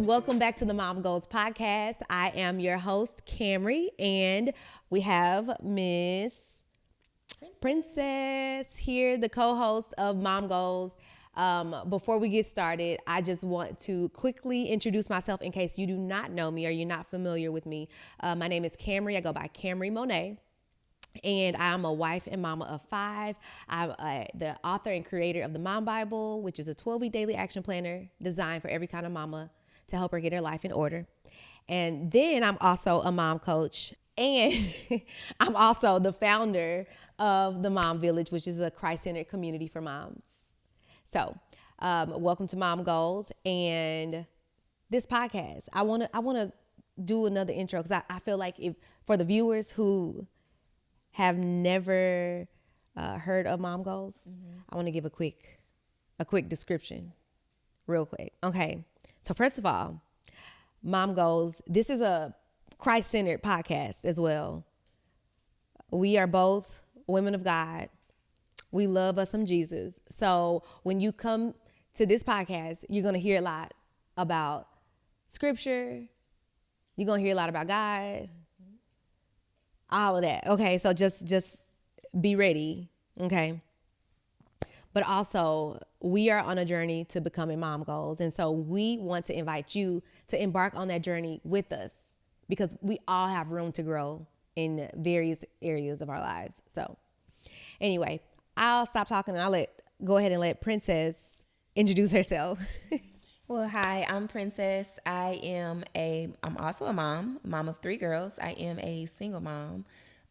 welcome back to the Mom Goals podcast. I am your host, Camry, and we have Miss Princess here, the co-host of Mom Goals. Before we get started, I just want to quickly introduce myself in case you do not know me or you're not familiar with me. My name is Camry. I go by Camry Monet. And I'm a wife and mama of 5. I'm the author and creator of the Mom Bible, which is a 12-week daily action planner designed for every kind of mama to help her get her life in order. And then I'm also a mom coach, and I'm also the founder of the Mom Village, which is a Christ-centered community for moms. So, welcome to Mom Goals and this podcast. I want to do another intro because I feel like if for the viewers who have never heard of Mom Goals, I want to give a quick description, real quick. Okay, so first of all, Mom Goals, this is a Christ-centered podcast as well. We are both women of God. We love us some Jesus. So when you come to this podcast, you're going to hear a lot about scripture. You're going to hear a lot about God. All of that. Okay, so just be ready, okay? But also, we are on a journey to becoming Mom Goals, and so we want to invite you to embark on that journey with us because we all have room to grow in various areas of our lives. So anyway, I'll stop talking and I'll go ahead and let Princess introduce herself. Well, hi, I'm Princess. I'm also a mom of 3 girls. I am a single mom.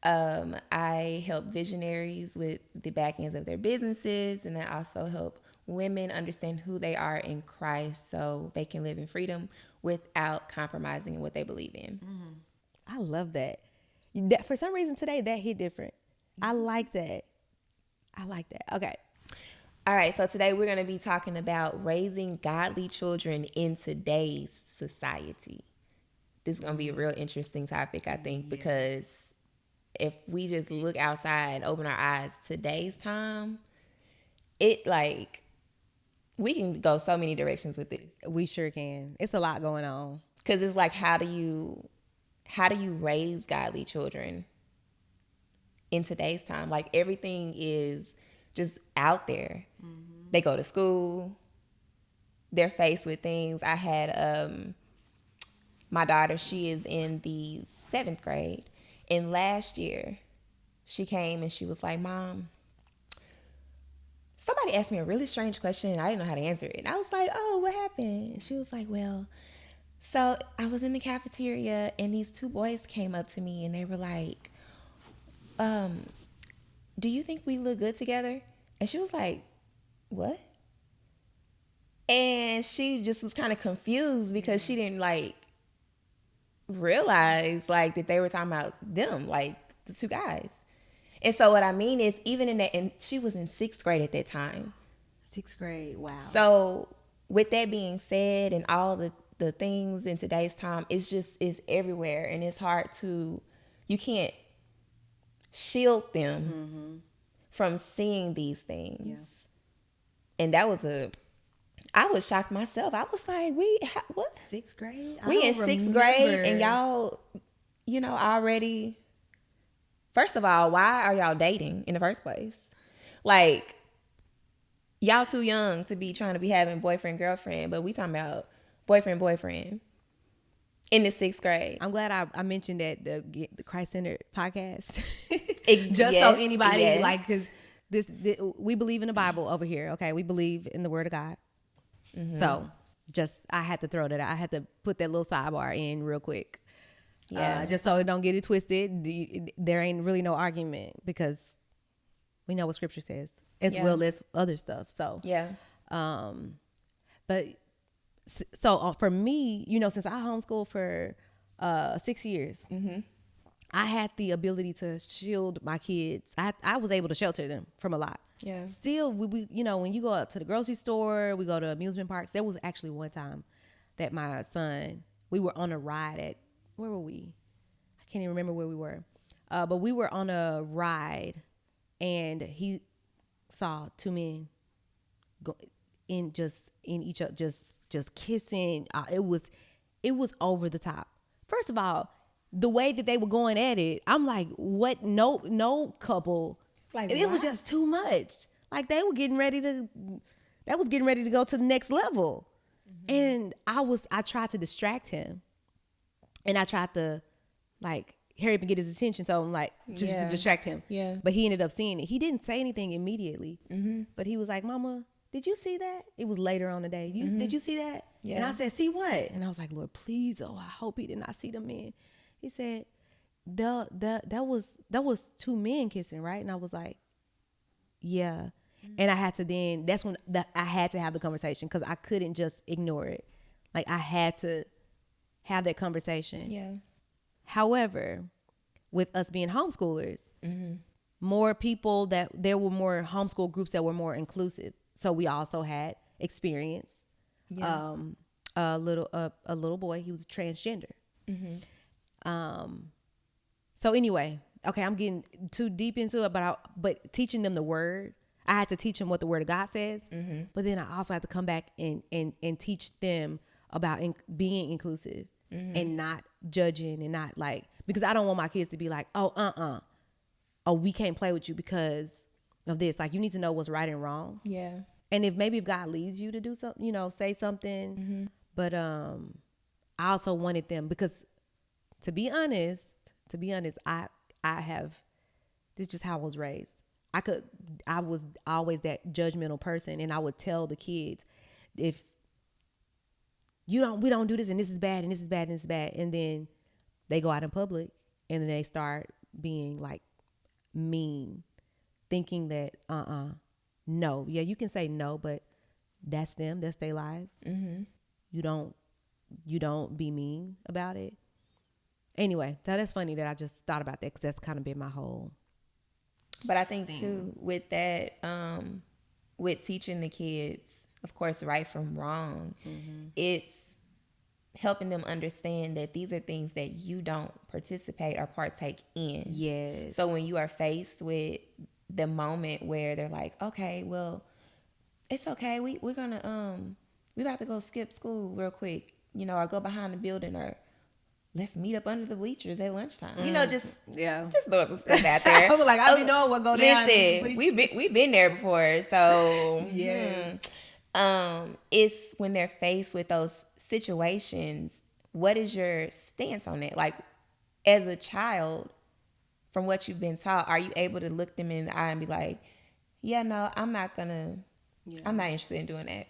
I help visionaries with the back ends of their businesses, and I also help women understand who they are in Christ so they can live in freedom without compromising in what they believe in. I love that. For some reason today, that hit different. I like that. Okay. All right, so today we're going to be talking about raising godly children in today's society. This is going to be a real interesting topic, I think, because if we just look outside, open our eyes, today's time, we can go so many directions with this. We sure can. It's a lot going on. Because it's like, how do you raise godly children in today's time? Like, everything is just out there. They go to school. They're faced with things. I had my daughter, she is in the 7th grade. And last year, she came and she was like, Mom, somebody asked me a really strange question and I didn't know how to answer it. And I was like, oh, what happened? And she was like, well, so I was in the cafeteria and these 2 boys came up to me and they were like, do you think we look good together? And she was like, what? And she just was kind of confused because she didn't realize that they were talking about them, like the 2 guys. And so what I mean is, even in that, and she was in 6th grade at that time. 6th grade, wow. So with that being said, and all the things in today's time, it's everywhere, and it's hard you can't shield them from seeing these things. Yeah. And I was shocked myself. I was like, what? 6th grade? We in 6th grade and y'all, already, first of all, why are y'all dating in the first place? Like, y'all too young to be trying to be having boyfriend, girlfriend, but we talking about boyfriend in the 6th grade. I'm glad I mentioned that the Christ-centered podcast. So anybody, because this we believe in the Bible over here, okay? We believe in the Word of God. So I had to throw that out. I had to put that little sidebar in real quick. Yeah. Just so don't get it twisted. There ain't really no argument because we know what scripture says as well as other stuff. So, yeah. But so for me, since I homeschooled for 6 years, I had the ability to shield my kids. I was able to shelter them from a lot. Yeah. Still, we when you go out to the grocery store, we go to amusement parks. There was actually one time that my son, we were on a ride at, where were we? I can't even remember where we were. But we were on a ride, and he saw 2 men in each other, just kissing. It was it was over the top. First of all, the way that they were going at it, I'm like, what? No couple. Like, it was just too much. Like they was getting ready to go to the next level. And I tried to distract him. And I tried to like hurry up and get his attention. So I'm like, just to distract him. Yeah. But he ended up seeing it. He didn't say anything immediately. But he was like, Mama, did you see that? It was later on the day. Did you see that? Yeah. And I said, see what? And I was like, Lord, please, I hope he did not see the men. He said, that was two men kissing, right? And I was like, yeah. And I had to then, that's when I had to have the conversation because I couldn't just ignore it. Like I had to have that conversation. Yeah. However, with us being homeschoolers, more people there were more homeschool groups that were more inclusive. So we also had experience. Yeah. A little boy, he was transgender. So anyway, okay, I'm getting too deep into it, but teaching them the word, I had to teach them what the word of God says, but then I also had to come back and teach them about being inclusive and not judging and not like, because I don't want my kids to be like, oh, we can't play with you because of this. Like you need to know what's right and wrong. Yeah. And if God leads you to do something, say something. But I also wanted them, because to be honest, I have, this is just how I was raised. I was always that judgmental person, and I would tell the kids, if we don't do this, and this is bad, and this is bad, and this is bad, and then they go out in public, and then they start being like mean, thinking that no, yeah, you can say no, but that's them, that's their lives. You don't be mean about it. Anyway, that's funny that I just thought about that because that's kind of been my whole. But I think too, with that, with teaching the kids, of course, right from wrong, it's helping them understand that these are things that you don't participate or partake in. Yes. So when you are faced with the moment where they're like, okay, well, it's okay. We're gonna we about to go skip school real quick, or go behind the building, or let's meet up under the bleachers at lunchtime. Just throwing some stuff out there. I was like, I don't know what go down. Listen, we've been there before, so it's when they're faced with those situations, what is your stance on it? Like, as a child, from what you've been taught, are you able to look them in the eye and be like, yeah, no, I'm not interested in doing that?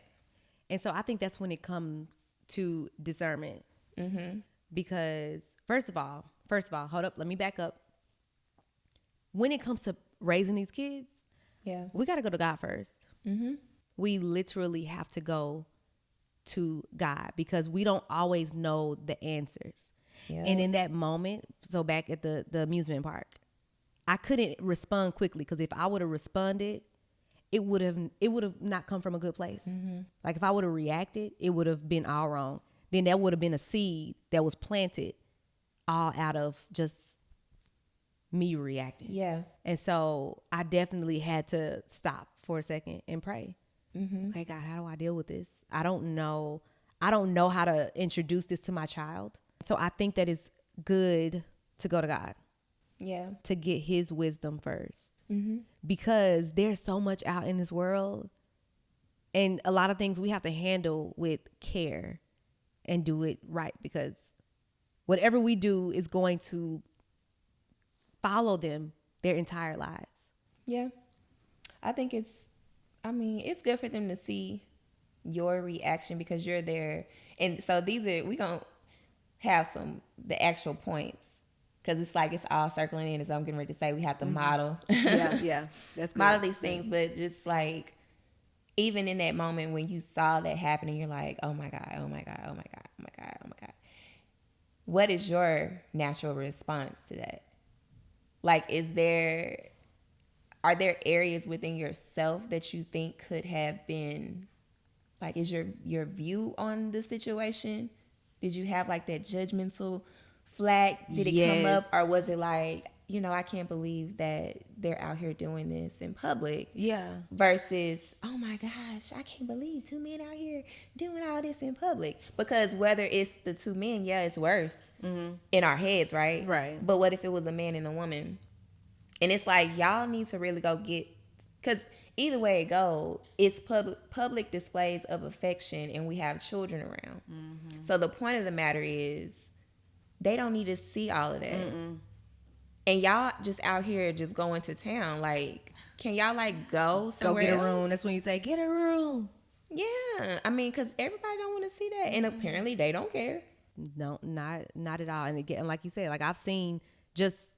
And so I think that's when it comes to discernment. Because first of all, hold up, let me back up. When it comes to raising these kids, we got to go to God first. We literally have to go to God because we don't always know the answers. And in that moment, so back at the amusement park, I couldn't respond quickly because if I would have responded, it would have not come from a good place. Like if I would have reacted, it would have been all wrong. Then that would have been a seed that was planted all out of just me reacting. Yeah. And so I definitely had to stop for a second and pray. Okay, God, how do I deal with this? I don't know how to introduce this to my child. So I think that it's good to go to God. Yeah. To get his wisdom first. Because there's so much out in this world. And a lot of things we have to handle with care and do it right, because whatever we do is going to follow them their entire lives. Yeah. I think it's good for them to see your reaction because you're there. And so we going to have the actual points, because it's like it's all circling in, as I'm getting ready to say, we have to model. Yeah. That's good. Model these things, but just like, even in that moment when you saw that happening, you're like, oh my God, oh my God, oh my God, oh my God, oh my God. What is your natural response to that? Like, are there areas within yourself that you think could have been, like, is your view on the situation? Did you have like that judgmental flag? Did it come up, or was it like, you know, I can't believe that they're out here doing this in public. Yeah. Versus, oh my gosh, I can't believe 2 men out here doing all this in public. Because whether it's the 2 men, yeah, it's worse in our heads, right? Right. But what if it was a man and a woman? And it's like, y'all need to really go get, because either way it goes, it's public displays of affection, and we have children around. So the point of the matter is, they don't need to see all of that. And y'all just out here just going to town. Like, can y'all like go somewhere Go get else? a room. That's when you say, get a room. Yeah. I mean, because everybody don't want to see that. And apparently they don't care. No, not at all. And again, like you said, like I've seen just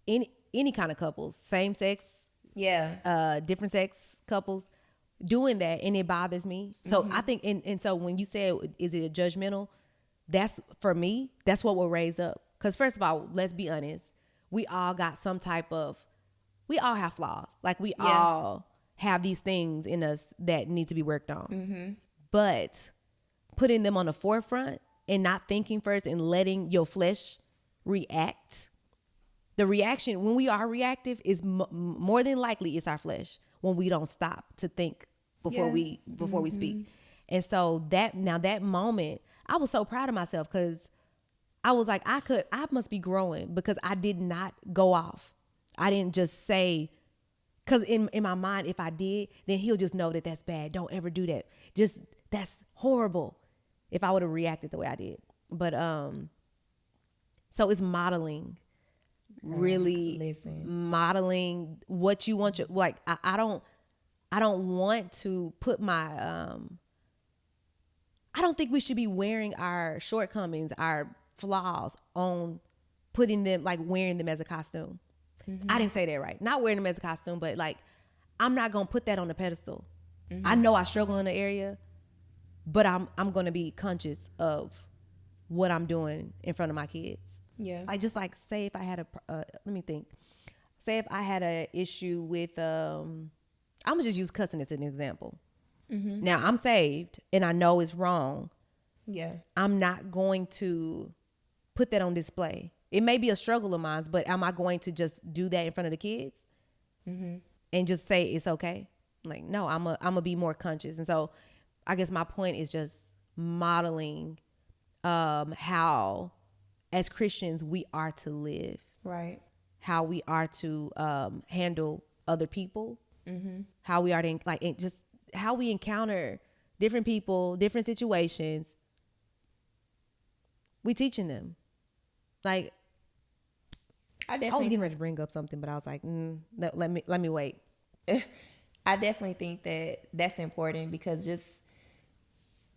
any kind of couples, same sex, different sex couples doing that, and it bothers me. So I think, and so when you say, is it judgmental? That's, for me, that's what we're raised up. Because first of all, let's be honest. We all got some type of, we all have flaws. Like we all have these things in us that need to be worked on. But putting them on the forefront and not thinking first and letting your flesh react, the reaction, when we are reactive, is more than likely it's our flesh when we don't stop to think before we speak. And so that moment, I was so proud of myself because I was like, I must be growing because I did not go off. I didn't just say, because in my mind, if I did, then he'll just know that that's bad. Don't ever do that. Just, that's horrible if I would have reacted the way I did. But, so it's modeling, really modeling what you want. Like, I don't want to put my, I don't think we should be wearing our shortcomings, our flaws on putting them, like wearing them as a costume. I didn't say that right. Not wearing them as a costume, but like, I'm not going to put that on the pedestal. I know I struggle in the area, but I'm going to be conscious of what I'm doing in front of my kids. Yeah. Like, just like, say if I had let me think. Say if I had an issue with, I'm going to just use cussing as an example. Now, I'm saved and I know it's wrong. Yeah. I'm not going to put that on display. It may be a struggle of mine, but am I going to just do that in front of the kids and just say it's okay? Like, no, I'm a be more conscious. And so I guess my point is just modeling how, as Christians, we are to live. Right. How we are to handle other people. How we are to, just how we encounter different people, different situations. We teaching them. Like, I was getting ready to bring up something, but I was like, no, let me wait. I definitely think that that's important because just,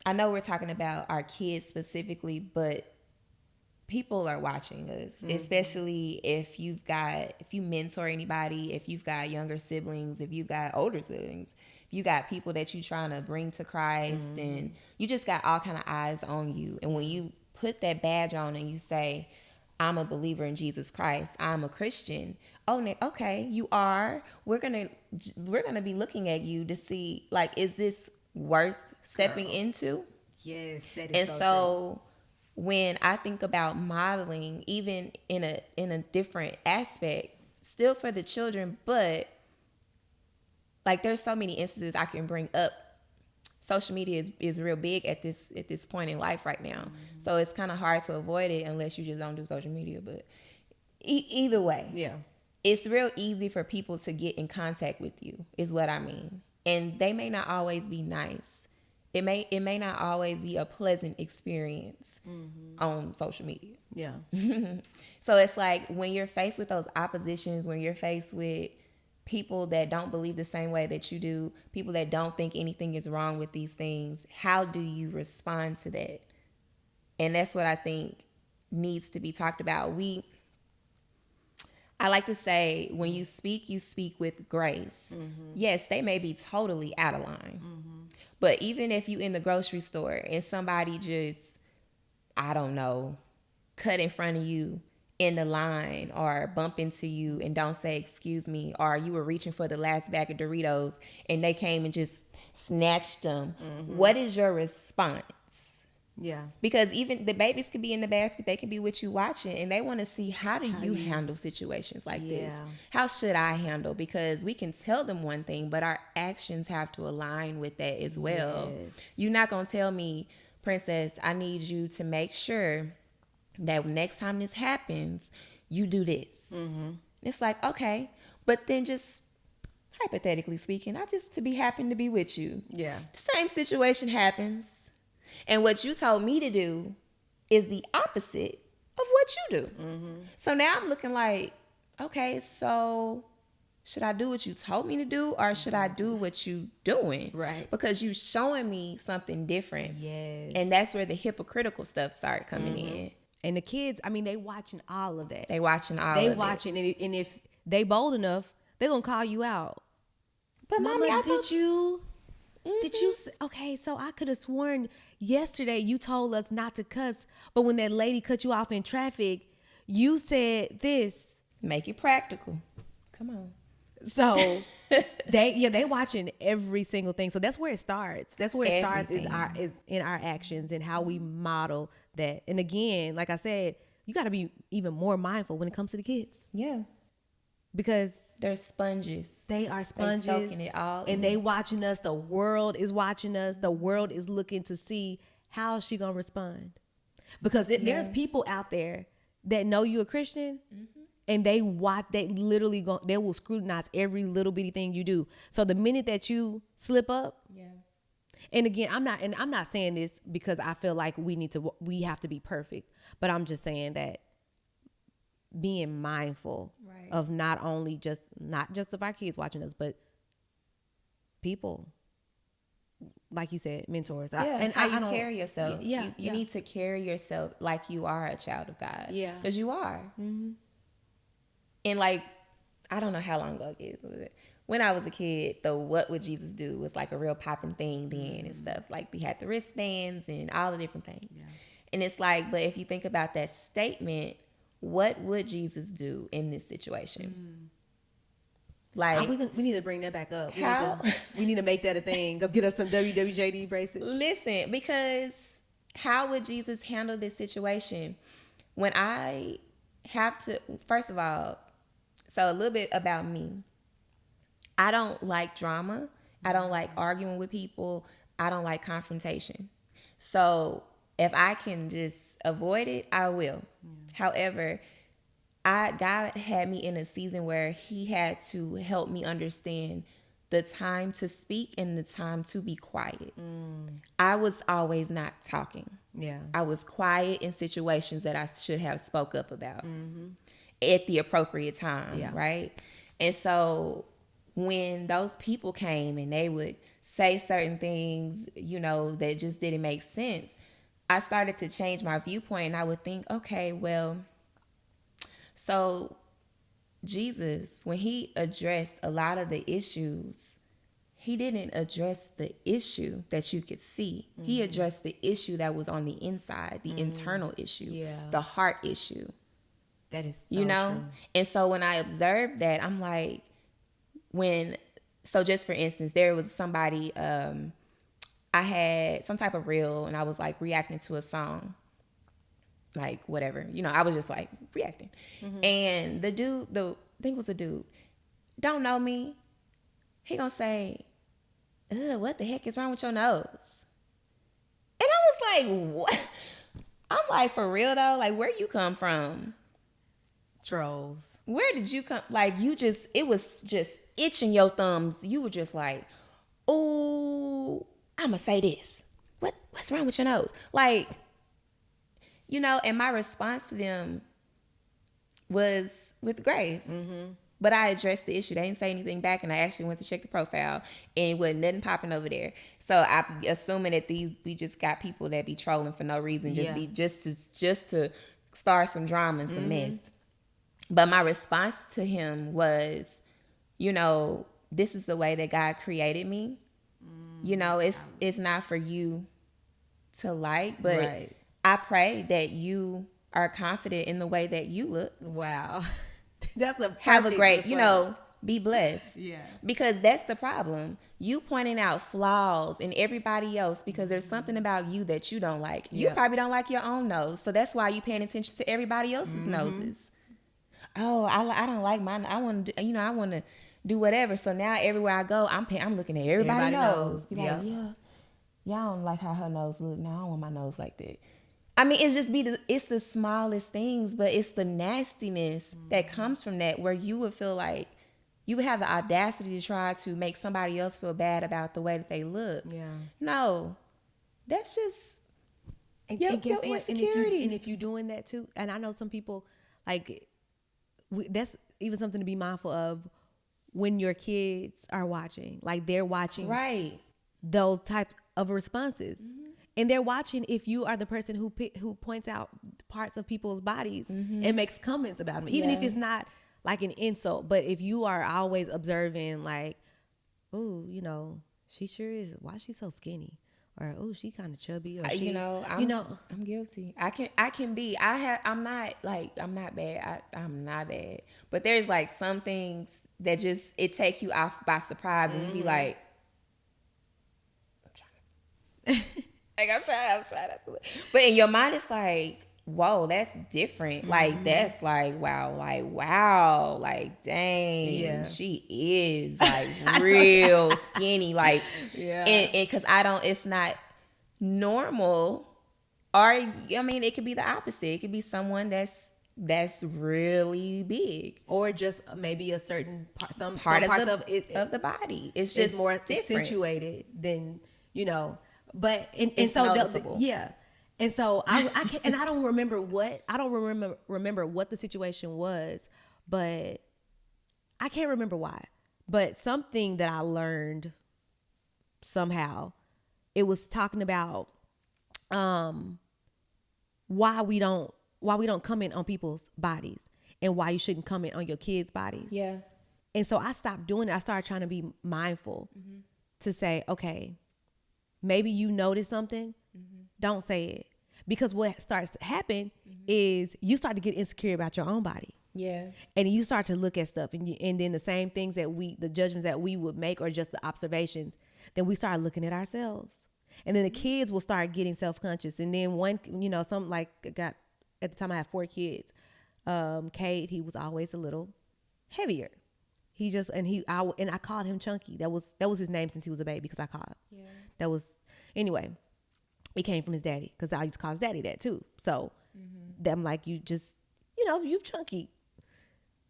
I know we're talking about our kids specifically, but people are watching us, especially if you mentor anybody, if you've got younger siblings, if you've got older siblings, if you got people that you're trying to bring to Christ, and you just got all kind of eyes on you. And when you put that badge on and you say, I'm a believer in Jesus Christ, I'm a Christian. Oh, okay, you are. We're gonna be looking at you to see, like, is this worth stepping into? Yes, that is. And so when I think about modeling, even in a different aspect, still for the children, but like there's so many instances I can bring up. Social media is real big at this point in life right now. So it's kind of hard to avoid it unless you just don't do social media. But either way, it's real easy for people to get in contact with you, is what I mean. And they may not always be nice. It may not always be a pleasant experience on social media. Yeah. So it's like when you're faced with those oppositions, when you're faced with people that don't believe the same way that you do, people that don't think anything is wrong with these things, how do you respond to that? And that's what I think needs to be talked about. I like to say, when you speak with grace. Yes, they may be totally out of line. But even if you in the grocery store and somebody just, I don't know, cut in front of you in the line or bump into you and don't say excuse me, or you were reaching for the last bag of Doritos and they came and just snatched them, what is your response? Yeah. Because even the babies could be in the basket, they could be with you watching, and they want to see, how do you handle situations like this? How should I handle? Because we can tell them one thing, but our actions have to align with that as well. Yes. You're not going to tell me, Princess, I need you to make sure that next time this happens, you do this. Mm-hmm. It's like, okay, but then just hypothetically speaking, I just to be happen to be with you. Yeah. The same situation happens. And what you told me to do is the opposite of what you do. Mm-hmm. So now I'm looking like, okay, so should I do what you told me to do, or should I do what you doing? Right. Because you showing me something different. Yes. And that's where the hypocritical stuff start coming in. And the kids, I mean, they watching all of that. They watching all of They it. watching, and if they bold enough, they're going to call you out. But Mama, mommy, did you? Mm-hmm. Did you? Okay, so I could have sworn yesterday you told us not to cuss, but when that lady cut you off in traffic, you said this. Make it practical. Come on. So they watching every single thing. So that's where it starts. That's where it starts is in our actions and how we model that. And again, like I said, you got to be even more mindful when it comes to the kids. Yeah. Because they're sponges. They are sponges. They're soaking it all in. And they watching us. The world is watching us. The world is looking to see how is she going to respond. Because there's people out there that know you're a Christian, and they literally they will scrutinize every little bitty thing you do. So the minute that you slip up, and again, I'm not saying this because I feel like we have to be perfect, but I'm just saying that being mindful of not just of our kids watching us, but people, like you said, mentors. And how you carry yourself. You need to carry yourself like you are a child of God. Yeah. Because you are. Mm-hmm. And like, I don't know how long ago it was. When I was a kid, the What Would Jesus Do was like a real popping thing then and stuff. Like they had the wristbands and all the different things. Yeah. And it's like, but if you think about that statement, what would Jesus do in this situation? Like, we need to bring that back up. We need to make that a thing. Go get us some WWJD bracelets. Listen, because how would Jesus handle this situation when I have to, first of all, so a little bit about me. I don't like drama. I don't like arguing with people. I don't like confrontation. So if I can just avoid it, I will. However, God had me in a season where he had to help me understand the time to speak and the time to be quiet. I was always not talking. Yeah, I was quiet in situations that I should have spoke up about at the appropriate time, right? And so when those people came and they would say certain things, that just didn't make sense, I started to change my viewpoint, and I would think, okay, well, so Jesus, when he addressed a lot of the issues, he didn't address the issue that you could see. He addressed the issue that was on the inside, the internal issue, the heart issue. That is so true. And so when I observed that, I'm like, so just for instance, there was somebody, I had some type of reel and I was like reacting to a song, like whatever, I was just like reacting. And the dude, I think it was a dude, don't know me. He gonna say, ugh, what the heck is wrong with your nose? And I was like, what? I'm like, for real though? Like, where you come from? Trolls. Where did you come? Like, it was just itching your thumbs. You were just like, oh, I'm gonna say this. What's wrong with your nose? Like, and my response to them was with grace. But I addressed the issue. They didn't say anything back, and I actually went to check the profile, and it wasn't nothing popping over there. So I'm assuming that we just got people that be trolling for no reason, just to start some drama and some mess. But my response to him was, this is the way that God created me. It's not for you to like, but I pray that you are confident in the way that you look. Wow. That's have a great, be blessed. Yeah. Because that's the problem. You pointing out flaws in everybody else because there's something about you that you don't like. You probably don't like your own nose. So that's why you paying attention to everybody else's noses. Oh, I don't like mine. I want to, I want to do whatever. So now everywhere I go, I'm looking at everybody nose. Be like, y'all don't like how her nose look. No, I don't want my nose like that. I mean, it's the smallest things, but it's the nastiness that comes from that, where you would feel like you would have the audacity to try to make somebody else feel bad about the way that they look. Yeah. No, that's just and guess what? And if you're doing that too, and I know some people like that's even something to be mindful of when your kids are watching, like they're watching those types of responses. And they're watching if you are the person who points out parts of people's bodies and makes comments about them, even if it's not like an insult. But if you are always observing, like, oh, she sure is. Why is she so skinny? Or oh, she kind of chubby. Or I'm guilty. I can be. I'm not bad. I'm not bad. But there's like some things that just it take you off by surprise, and you be like, I'm trying. Like I'm trying. But in your mind, it's like, whoa, that's different. Like that's like wow, like dang, she is like real skinny. Like and because it's not normal. Or I mean, it could be the opposite. It could be someone that's really big, or just maybe a certain part of the body. It's just more different. accentuated than But and it's so noticeable. And so I can't, and I don't remember what the situation was, but I can't remember why. But something that I learned somehow, it was talking about why we don't comment on people's bodies and why you shouldn't comment on your kids' bodies. Yeah. And so I stopped doing it. I started trying to be mindful to say, okay, maybe you notice something, don't say it. Because what starts to happen is you start to get insecure about your own body. Yeah. And you start to look at stuff and then the same things the judgments that we would make or just the observations, then we start looking at ourselves. And then the kids will start getting self-conscious. And then something like at the time I had 4 kids. Cade, he was always a little heavier. I called him Chunky. That was his name since he was a baby because I called. Yeah. Anyway, it came from his daddy because I used to call his daddy that too. So I'm like, you just, you Chunky.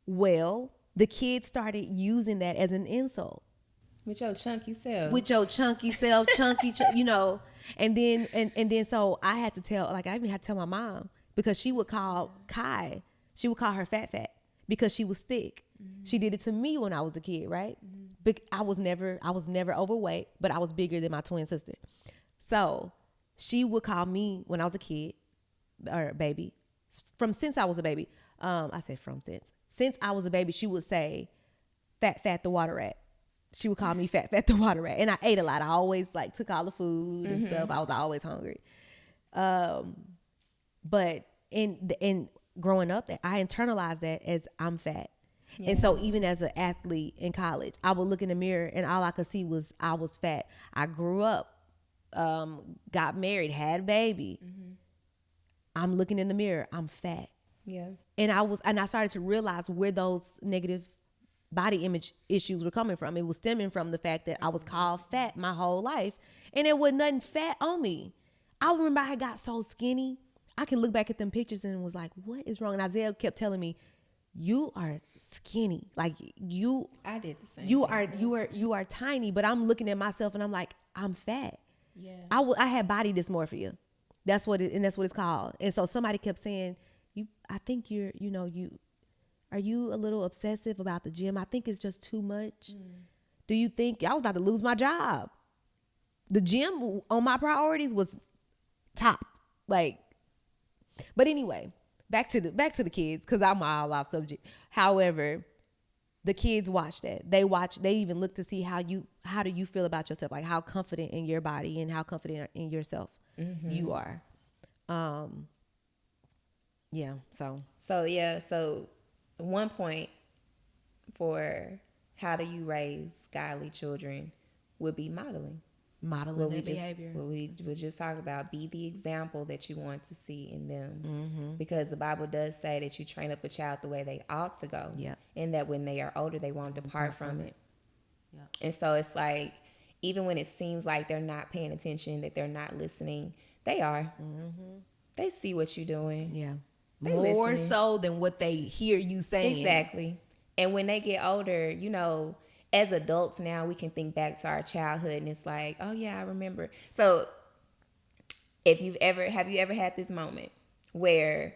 Well, the kids started using that as an insult. With your chunky self. Chunky, and then so I had to tell, I even had to tell my mom because she would call Kai, she would call her fat because she was thick. She did it to me when I was a kid, right? But I was never overweight, but I was bigger than my twin sister. So she would call me when I was a kid or baby. Since I was a baby, I said since I was a baby, she would say, "Fat the water rat." She would call me fat the water rat, and I ate a lot. I always took all the food and stuff. I was always hungry. But in growing up, I internalized that as I'm fat. Yeah. And so even as an athlete in college, I would look in the mirror and all I could see was I was fat. I grew up, got married, had a baby. I'm looking in the mirror, I'm fat. Yeah. And I started to realize where those negative body image issues were coming from. It was stemming from the fact that I was called fat my whole life and there was nothing fat on me. I remember I got so skinny. I can look back at them pictures and was like, what is wrong? And Isaiah kept telling me, you are skinny. Like I did the same. You are tiny, but I'm looking at myself and I'm like, I'm fat. Yeah. I had body dysmorphia. That's what it's called. And so somebody kept saying, I think are you a little obsessive about the gym? I think it's just too much. Do you think I was about to lose my job? The gym on my priorities was top. But anyway, back to the kids, because I'm all off subject. However, the kids watch that. They even look to see how do you feel about yourself, like how confident in your body and how confident in yourself you are. So one point for how do you raise godly children would be modeling. Modeling their behavior. What we just talk about, be the example that you want to see in them. Mm-hmm. Because the Bible does say that you train up a child the way they ought to go. Yep. And that when they are older, they won't depart from it. Yep. And so it's like, even when it seems like they're not paying attention, that they're not listening, they are. Mm-hmm. They see what you're doing. Yeah. They More listening. so than what they hear you saying. Exactly. And when they get older, you know, as adults now, we can think back to our childhood and it's like, oh yeah, I remember. So have you ever had this moment where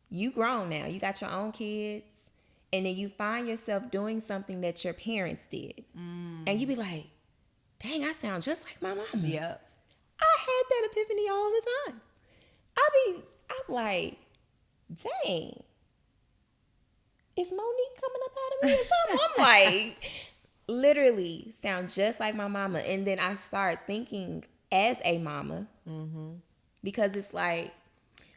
you grown now, you got your own kids, and then you find yourself doing something that your parents did, and you be like, dang, I sound just like my mama. Yep. I had that epiphany all the time. I'm like, dang, is Monique coming up out of me or something? I'm like, literally sound just like my mama. And then I start thinking as a mama, because it's like,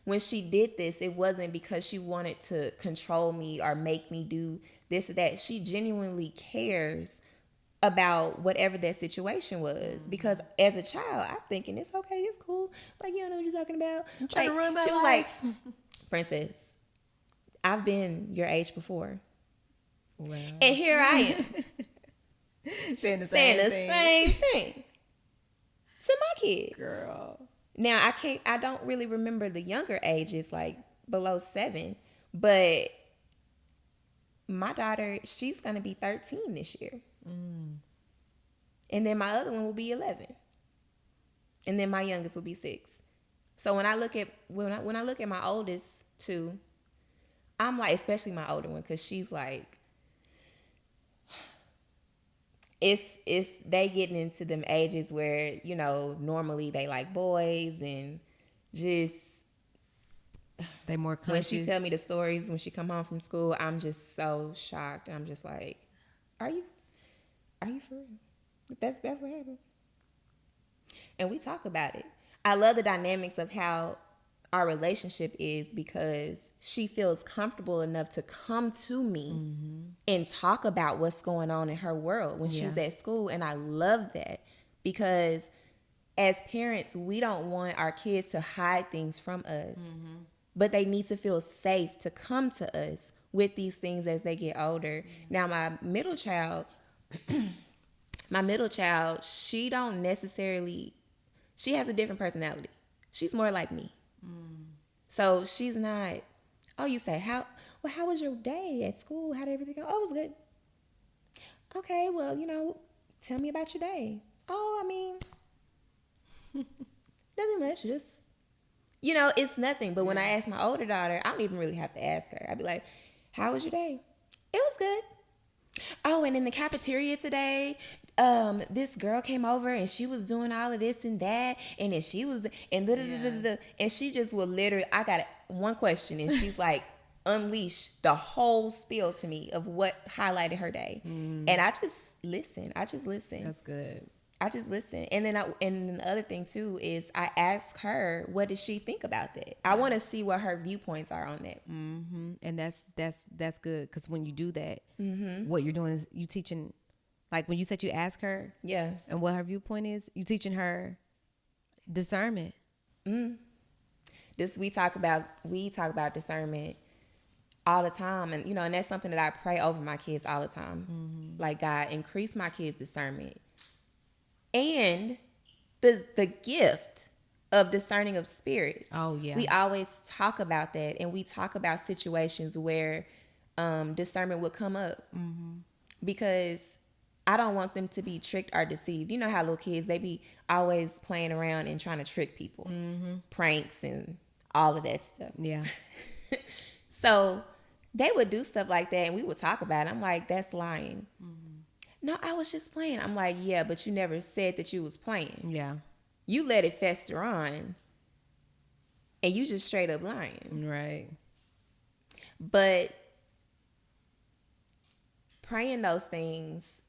when she did this, it wasn't because she wanted to control me or make me do this or that. She genuinely cares about whatever that situation was. Because as a child, I'm thinking, it's okay, it's cool. Like, you don't know what you're talking about. I'm trying to ruin my she was life. like, Princess, I've been your age before. Wow. And here I am. saying the saying same the thing. same thing to my kids. Girl. Now I don't really remember the younger ages, like below 7, but my daughter, she's gonna be 13 this year. And then my other one will be 11. And then my youngest will be 6. So when I look at my oldest two, I'm like, especially my older one, because she's like, it's they getting into them ages where, you know, normally they like boys, and just They more conscious. when she tell me the stories when she come home from school, I'm just so shocked. I'm just like, are you for real? That's what happened. And we talk about it. I love the dynamics of how our relationship is, because she feels comfortable enough to come to me and talk about what's going on in her world when she's at school. And I love that, because as parents, we don't want our kids to hide things from us, but they need to feel safe to come to us with these things as they get older. Now, my middle child, she has a different personality. She's more like me. So she's not, oh, you say, how was your day at school? How did everything go? Oh, it was good. Okay, well, you know, tell me about your day. Oh, I mean, nothing much, just, you know, it's nothing. But when I ask my older daughter, I don't even really have to ask her. I'd be like, how was your day? It was good. Oh, and in the cafeteria today, this girl came over and she was doing all of this and that, and then she was, and and she just will literally, I got one question, and she's like, unleash the whole spiel to me of what highlighted her day. And I just listen. That's good. I just listen. And then the other thing too is I ask her, what does she think about that? I want to see what her viewpoints are on that. And that's good, because when you do that, what you're doing is you teaching, like when you said you ask her, and what her viewpoint is, you teaching her discernment. We talk about discernment all the time, and you know, and that's something that I pray over my kids all the time. Like, God, increase my kids' discernment. And the gift of discerning of spirits. Oh, yeah. We always talk about that, and we talk about situations where discernment would come up. Because I don't want them to be tricked or deceived. You know how little kids, they be always playing around and trying to trick people. Pranks and all of that stuff. Yeah. So they would do stuff like that, and we would talk about it. I'm like, that's lying. No, I was just playing. I'm like, yeah, but you never said that you was playing. Yeah. You let it fester on, and you just straight up lying. Right. But praying those things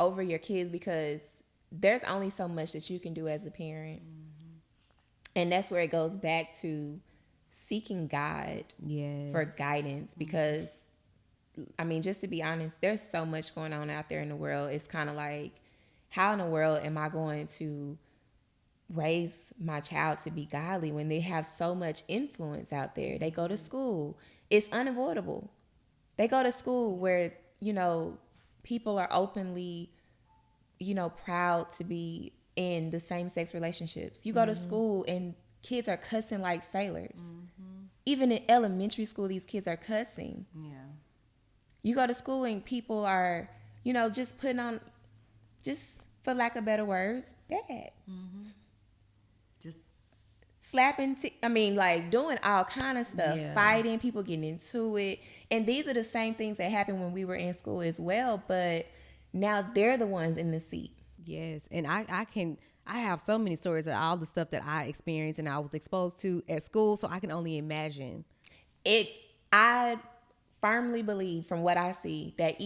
over your kids, because there's only so much that you can do as a parent. And that's where it goes back to seeking God for guidance, because I mean, just to be honest, there's so much going on out there in the world. It's kind of like, how in the world am I going to raise my child to be godly when they have so much influence out there? They go to school. It's unavoidable. They go to school where, people are openly, proud to be in the same-sex relationships. You go to school and kids are cussing like sailors. Even in elementary school, these kids are cussing. Yeah. You go to school and people are, just putting on, just for lack of better words, bad. Just slapping, doing all kind of stuff, fighting, people getting into it. And these are the same things that happened when we were in school as well, but now they're the ones in the seat. Yes, and I have so many stories of all the stuff that I experienced and I was exposed to at school, so I can only imagine. I firmly believe, from what I see, that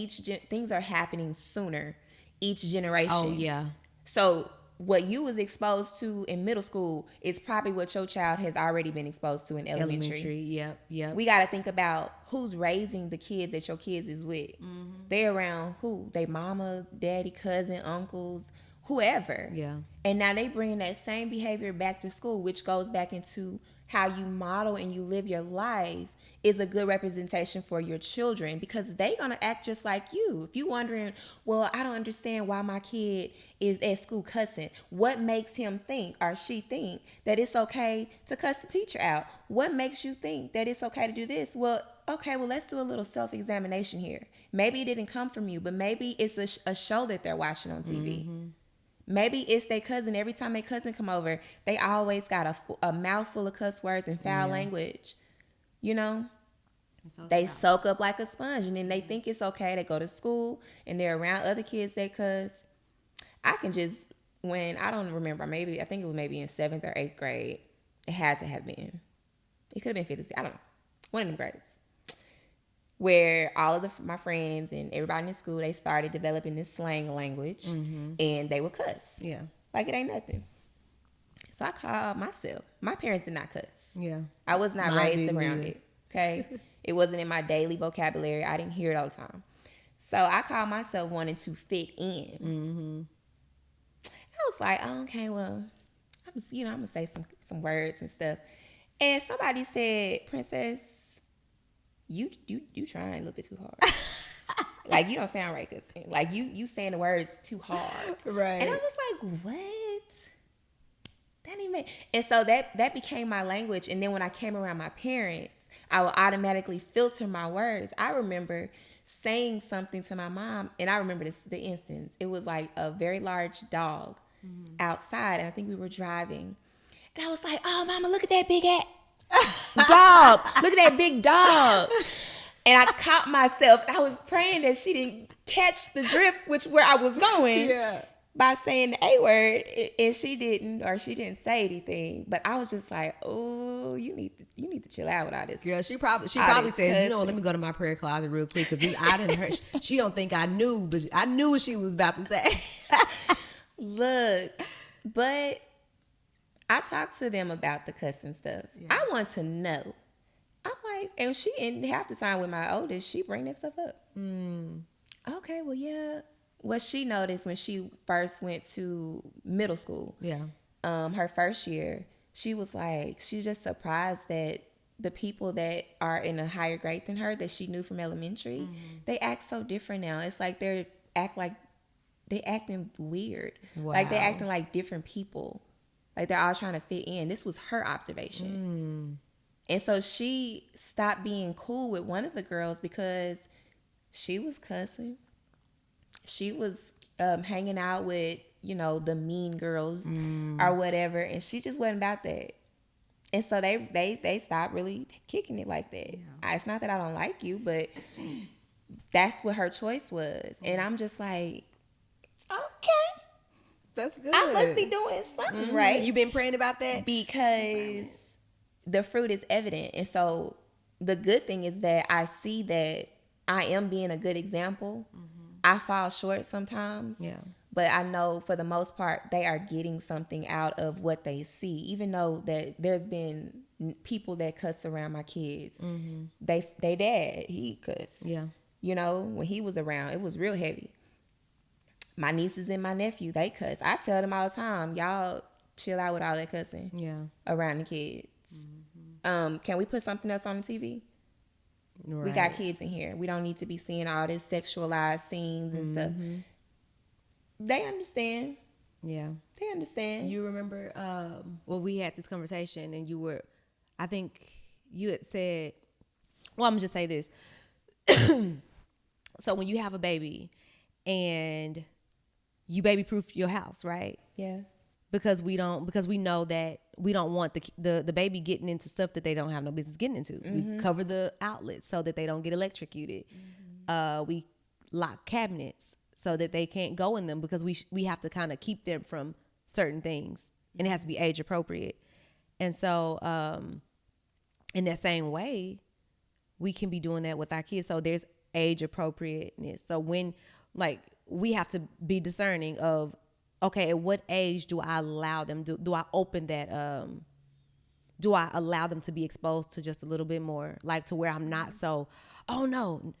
things are happening sooner each generation. Oh yeah. So what you was exposed to in middle school is probably what your child has already been exposed to in elementary. Yep. We got to think about who's raising the kids that your kids is with. They around who? They mama, daddy, cousin, uncles, whoever. Yeah. And now they bringing that same behavior back to school, which goes back into how you model and you live your life is a good representation for your children, because they gonna act just like you. If you wondering, well, I don't understand why my kid is at school cussing. What makes him think or she think that it's okay to cuss the teacher out? What makes you think that it's okay to do this? Well, let's do a little self-examination here. Maybe it didn't come from you, but maybe it's a show that they're watching on TV. Maybe it's their cousin. Every time their cousin come over, they always got a mouthful of cuss words and foul language. They soak up like a sponge, and then they think it's okay. They go to school and they're around other kids that cuss. I don't remember, I think it was maybe in 7th or 8th grade. It had to have been. It could have been 5th, I don't know. One of them grades. Where all of my friends and everybody in school, they started developing this slang language, and they would cuss. Yeah. Like it ain't nothing. So I called myself. My parents did not cuss. Yeah. I was not raised around it. Okay. It wasn't in my daily vocabulary. I didn't hear it all the time. So I called myself wanting to fit in. I was like, oh, okay, well, I'm gonna say some words and stuff. And somebody said, Princess, you trying a little bit too hard. Like, you don't sound right, cause like you saying the words too hard. Right. And I was like, what? That ain't me. And so that became my language. And then when I came around my parents, I would automatically filter my words. I remember saying something to my mom, and I remember the instance. It was like a very large dog outside, and I think we were driving. And I was like, oh, mama, look at that big dog. Look at that big dog. And I caught myself. I was praying that she didn't catch the drift, where I was going. Yeah. By saying the A word, and she didn't say anything. But I was just like, oh, you need to chill out with all this. Girl, she probably said, let me go to my prayer closet real quick, because I didn't hurt. She don't think I knew, but I knew what she was about to say. Look, but I talked to them about the cussing stuff. Yeah. I want to know. I'm like, and half the time with my oldest, she bring that stuff up. Okay, well, yeah. What she noticed when she first went to middle school, her first year, she was just surprised that the people that are in a higher grade than her that she knew from elementary, they act so different now. It's like they acting weird. Wow. Like they acting like different people. Like they're all trying to fit in. This was her observation. And so she stopped being cool with one of the girls because she was cussing. She was hanging out with, the mean girls or whatever, and she just wasn't about that. And so they stopped really kicking it like that. Yeah. It's not that I don't like you, but that's what her choice was. And I'm just like, okay. That's good. I must be doing something right. You been praying about that? Because the fruit is evident. And so the good thing is that I see that I am being a good example. I fall short sometimes, but I know for the most part they are getting something out of what they see. Even though that there's been people that cuss around my kids, they dad he cuss, You know, when he was around, it was real heavy. My nieces and my nephew, they cuss. I tell them all the time, y'all chill out with all that cussing. Yeah. Around the kids. Can we put something else on the TV? Right. We got kids in here. We don't need to be seeing all this sexualized scenes and stuff. They understand. Yeah. They understand. You remember we had this conversation and I think you had said, well, I'm going to just say this. So when you have a baby and you baby proof your house, right? Yeah. Because we know that we don't want the baby getting into stuff that they don't have no business getting into. We cover the outlets so that they don't get electrocuted. We lock cabinets so that they can't go in them because we have to kind of keep them from certain things, and it has to be age appropriate. And so in that same way, we can be doing that with our kids. So there's age appropriateness. So when we have to be discerning of, okay, at what age do I allow them? Do I open that? Do I allow them to be exposed to just a little bit more, like to where I'm not so, oh no,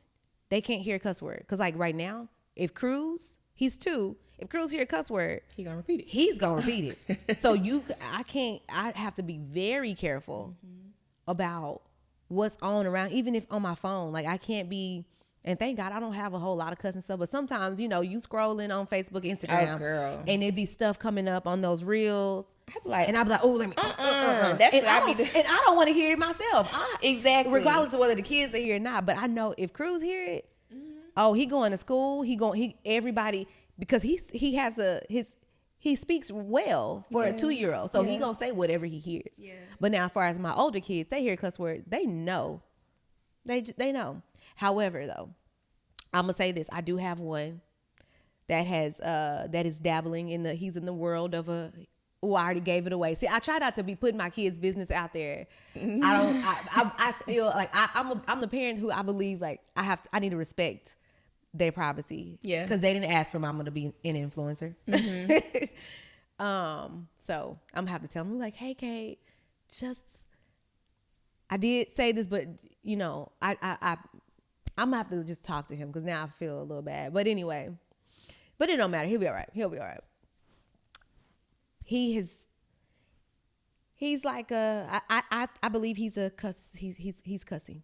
they can't hear a cuss word. Because like right now, if Cruz, he's 2, if Cruz hear a cuss word, He's gonna repeat it. He's gonna repeat it. So I have to be very careful about what's on around, even if on my phone. Like I can't be. And thank God I don't have a whole lot of cussing stuff. But sometimes, you scrolling on Facebook, Instagram. Oh, girl. And it'd be stuff coming up on those reels. I'd be like, oh, let me. That's what I be doing. And I don't want to hear it myself. Exactly. Regardless of whether the kids are here or not. But I know if Cruz hear it, he going to school. Everybody, because he speaks well for a 2-year-old. So he going to say whatever he hears. Yeah. But now as far as my older kids, they hear a cuss word. They know. They know. However, though, I'm gonna say this: I do have one that is dabbling he's in the world of I already gave it away. See, I try not to be putting my kids' business out there. I feel like I'm the parent who I believe like I need to respect their privacy. Yeah, because they didn't ask for mama to be an influencer. So I'm gonna have to tell them like, hey, Kate, I did say this, but I'm gonna have to just talk to him because now I feel a little bad. But anyway, it don't matter. He'll be all right. He's like I believe he's a cuss. He's cussing,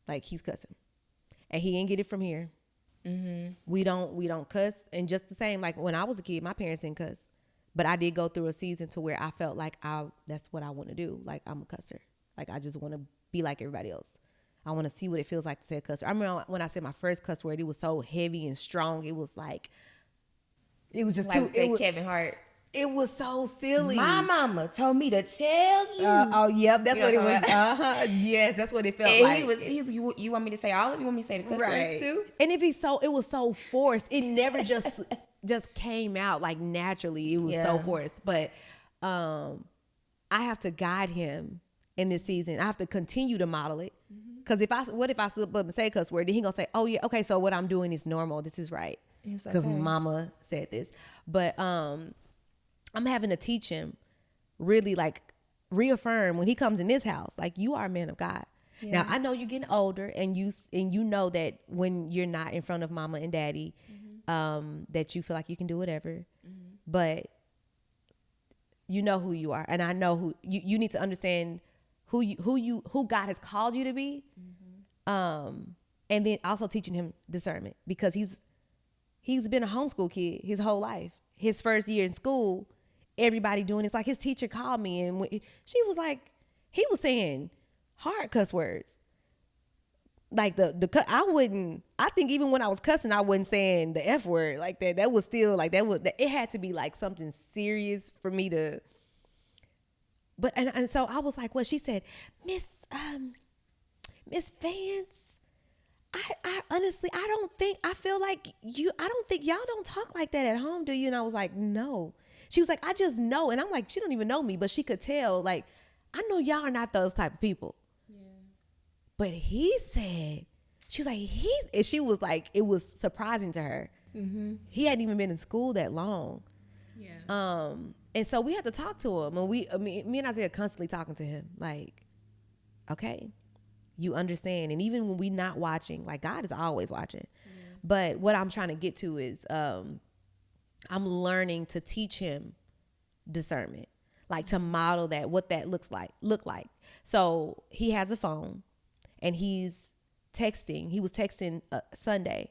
like he's cussing, and he ain't get it from here. We don't cuss, and just the same like when I was a kid, my parents didn't cuss, but I did go through a season to where I felt like that's what I want to do. Like I'm a cusser. Like I just want to be like everybody else. I want to see what it feels like to say a cuss word. I remember when I said my first cuss word, it was so heavy and strong. It was just like too. Kevin Hart. It was so silly. My mama told me to tell you. Yep, that's what it was. Yes, that's what it felt and like. You want me to say all of it? You want me to say the cuss words too? And it was so forced. It never just came out like naturally. It was so forced. But I have to guide him in this season. I have to continue to model it. Because what if I slip up and say a cuss word? Then he gonna say, oh yeah, okay, so what I'm doing is normal. This is right. Because mama said this. But I'm having to teach him, really like reaffirm when he comes in this house, like you are a man of God. Yeah. Now I know you're getting older, and you know that when you're not in front of mama and daddy, that you feel like you can do whatever. But you know who you are, and I know who you need to understand who God has called you to be. And then also teaching him discernment, because he's been a homeschool kid his whole life. His first year in school, everybody doing this. Like his teacher called me, and she was like, he was saying hard cuss words. Like I think even when I was cussing, I wasn't saying the F word like that. That was still like, it had to be like something serious for me to. But, and so I was like, well, she said, Miss Vance, I honestly, I feel like I don't think y'all don't talk like that at home, do you? And I was like, no. She was like, I just know. And I'm like, she don't even know me, but she could tell, like, I know y'all are not those type of people. Yeah. But he said, she was like, and she was like, it was surprising to her. Mm-hmm. He hadn't even been in school that long. Yeah. And so we had to talk to him, and me and Isaiah constantly talking to him, like, okay, you understand. And even when we not watching, like God is always watching. But what I'm trying to get to is I'm learning to teach him discernment, like to model that, what that look like. So he has a phone and he's texting. He was texting Sunday.